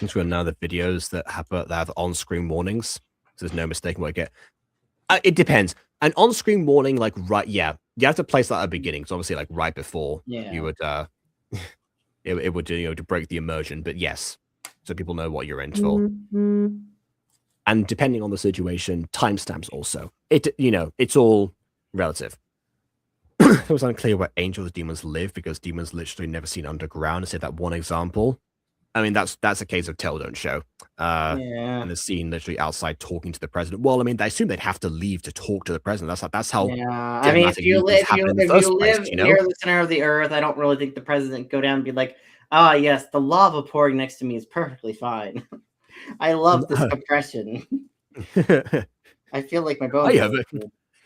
into another videos that have on-screen warnings. So there's no mistaking what I get. It depends. An on-screen warning, like you have to place that at the beginning. So obviously, like right before you would, it would to break the immersion. But yes, so people know what you're in for. Mm-hmm. And depending on the situation, timestamps also. It's all relative. It was unclear where angels demons live because demons literally never seen underground. I said that one example. I mean, that's a case of tell don't show. And the scene literally outside talking to the president. Well, I mean, I assume they'd have to leave to talk to the president. That's how. Yeah, I mean, if you live near the center of the earth, I don't really think the president go down and be like, "Ah, yes, the lava pouring next to me is perfectly fine." I love this compression. I feel like my bones.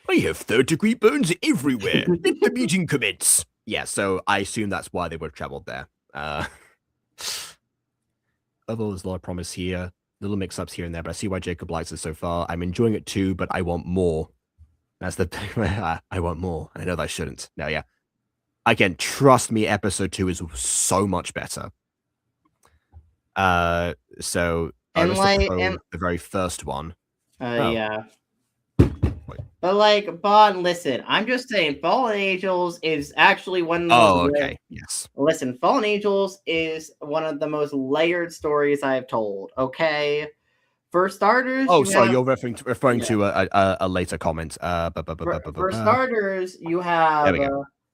I have third-degree burns everywhere. Let the meeting commence. Yeah, so I assume that's why they would have traveled there. Although there's a lot of promise here, little mix-ups here and there, but I see why Jacob likes it so far. I'm enjoying it too, but I want more. That's the thing. I want more. I know that I shouldn't. Now, yeah. Again, trust me, episode 2 is so much better. So the very first one. Yeah. But like, Bon, listen, I'm just saying, Fallen Angels is actually one of the most okay. Yes. Listen, Fallen Angels is one of the most layered stories I've told. Okay, for starters. You're referring to a later comment. For starters, you have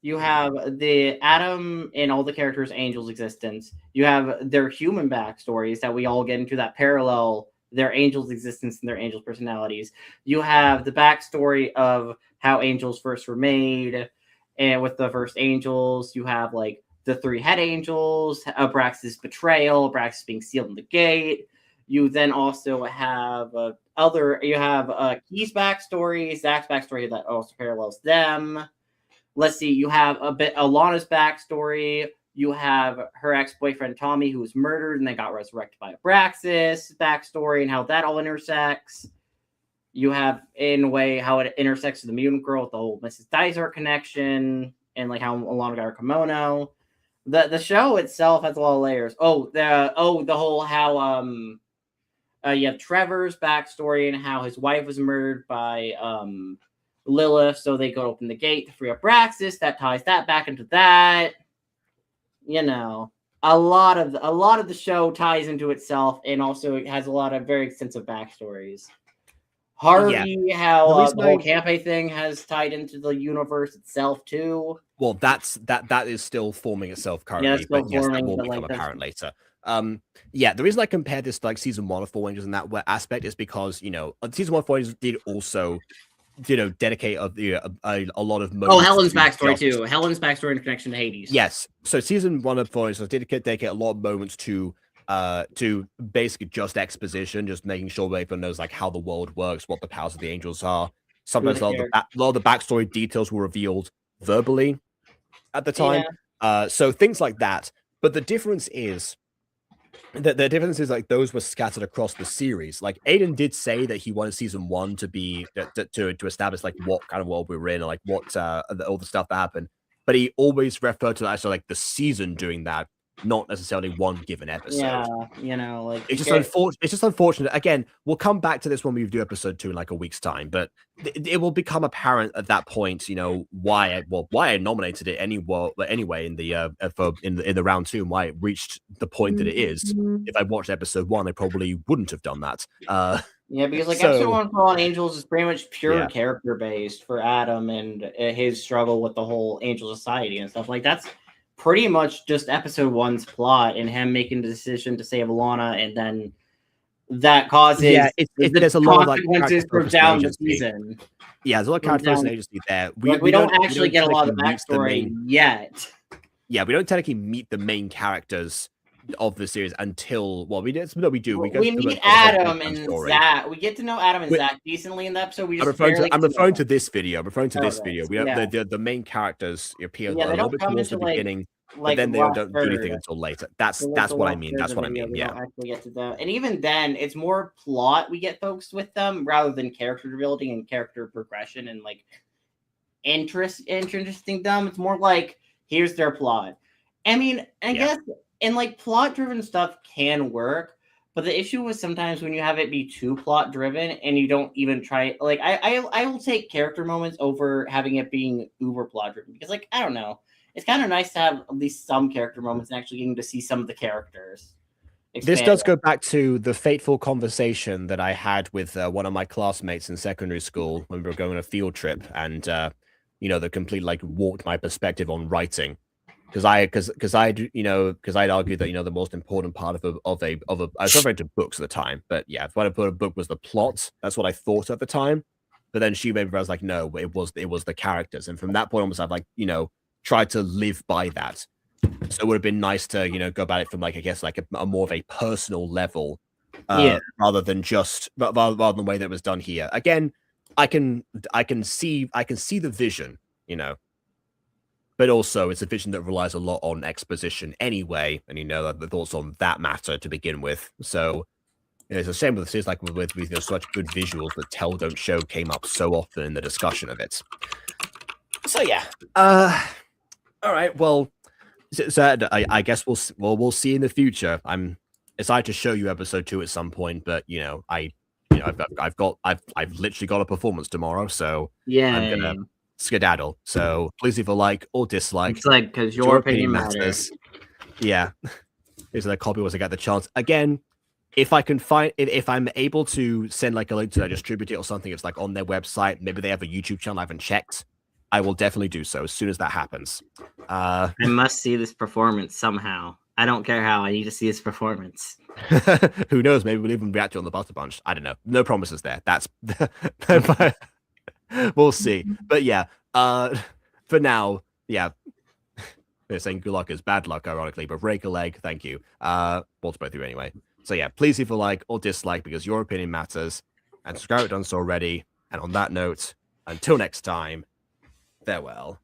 the Adam and all the characters' Angels' existence. You have their human backstories that we all get into that parallel their angels' existence and their angels' personalities. You have the backstory of how angels first were made, and with the first angels, you have like the 3 head angels, Abraxas' betrayal, Abraxas being sealed in the gate. You then also have Key's backstory, Zach's backstory that also parallels them. Let's see, you have a bit Alana's backstory. You have her ex-boyfriend Tommy, who was murdered and then got resurrected by Abraxas, backstory and how that all intersects. You have, in a way, how it intersects with the mutant girl with the whole Mrs. Dysart connection and like how Alana got her kimono. The show itself has a lot of layers. The whole how you have Trevor's backstory and how his wife was murdered by Lilith, so they go to open the gate to free up Braxis. That ties that back into that. You know, a lot of the show ties into itself, and also it has a lot of very extensive backstories. Harvey, how the whole campaign thing has tied into the universe itself too. Well, that is still forming itself currently, but yes, that will become apparent later. The reason I compare this to like season 1 of 4 Angels in that aspect is because, you know, season 1 of 4 Angels did also, you know, dedicate a lot of moments. Oh, Helen's backstory too. Helen's backstory in connection to Hades. Yes. So season 1 of 4 Angels did dedicate a lot of moments to basically just exposition, just making sure everyone knows like how the world works, what the powers of the angels are. Sometimes a lot of the backstory details were revealed verbally at the time. So things like that. But the difference is like those were scattered across the series. Like Aiden did say that he wanted season 1 to be to establish like what kind of world we were in, and like what all the stuff that happened. But he always referred to actually like the season doing that, not necessarily one given episode. Yeah, you know, like it's just unfortunate. Again, we'll come back to this when we do episode 2 in like a week's time, but it will become apparent at that point, you know, why I nominated it anyway in the round 2, and why it reached the point that it is. If I watched episode 1, I probably wouldn't have done that. Yeah, because like episode 1 of Fallen Angels is pretty much pure character based for Adam and his struggle with the whole Angel Society and stuff. Like that's pretty much just episode 1's plot, and him making the decision to save Alana, and then that causes there's a lot of like consequences for down the season. Yeah, there's a lot of character agency there. We don't actually get a lot of backstory yet. Yeah, we don't technically meet the main characters of the series until we do. We meet Adam and Zach. We get to know Adam and Zach decently in the episode. I'm referring to this video. The main characters appear a little bit towards the beginning, but then they don't do anything until later. That's what I mean. That's what I mean. Yeah. Don't actually get to that, and even then, it's more plot we get focused with them rather than character building and character progression and like interesting them. It's more like here's their plot. I mean, I guess. And like plot-driven stuff can work, but the issue is sometimes when you have it be too plot-driven and you don't even try. Like I will take character moments over having it being uber plot-driven, because like I don't know, it's kind of nice to have at least some character moments and actually getting to see some of the characters. This does go back to the fateful conversation that I had with one of my classmates in secondary school when we were going on a field trip, and you know, that completely like warped my perspective on writing. Because I'd argue that, you know, the most important part of a I was referring to books at the time, but yeah, if I put a book was the plot, that's what I thought at the time. But then she made me realize like, no, it was the characters, and from that point onwards, I've like, you know, tried to live by that. So it would have been nice to, you know, go about it from like, I guess like a more of a personal level, rather than the way that it was done here. Again, I can see the vision, you know. But also, it's a vision that relies a lot on exposition anyway, and you know the thoughts on that matter to begin with. So it's a shame with this, like with you know, such good visuals that Tell Don't Show came up so often in the discussion of it. So yeah, all right. Well, so I guess we'll see in the future. I'm excited to show you episode 2 at some point, but you know, I've literally got a performance tomorrow, so yeah, I'm gonna skedaddle. So please leave a like or dislike. It's like because your opinion matters. Yeah. Here's a copy once I get the chance. Again, if I can find if I'm able to send like a link to distribute it or something, it's like on their website. Maybe they have a YouTube channel I haven't checked. I will definitely do so as soon as that happens. I must see this performance somehow. I don't care how. I need to see this performance. Who knows? Maybe we'll even react to it on the Butter Bunch. I don't know. No promises there. That's we'll see. But yeah, for now, yeah. They're saying good luck is bad luck, ironically, but break a leg, thank you. Well, to both of you anyway. So yeah, please leave a like or dislike because your opinion matters. And subscribe if done so already. And on that note, until next time, farewell.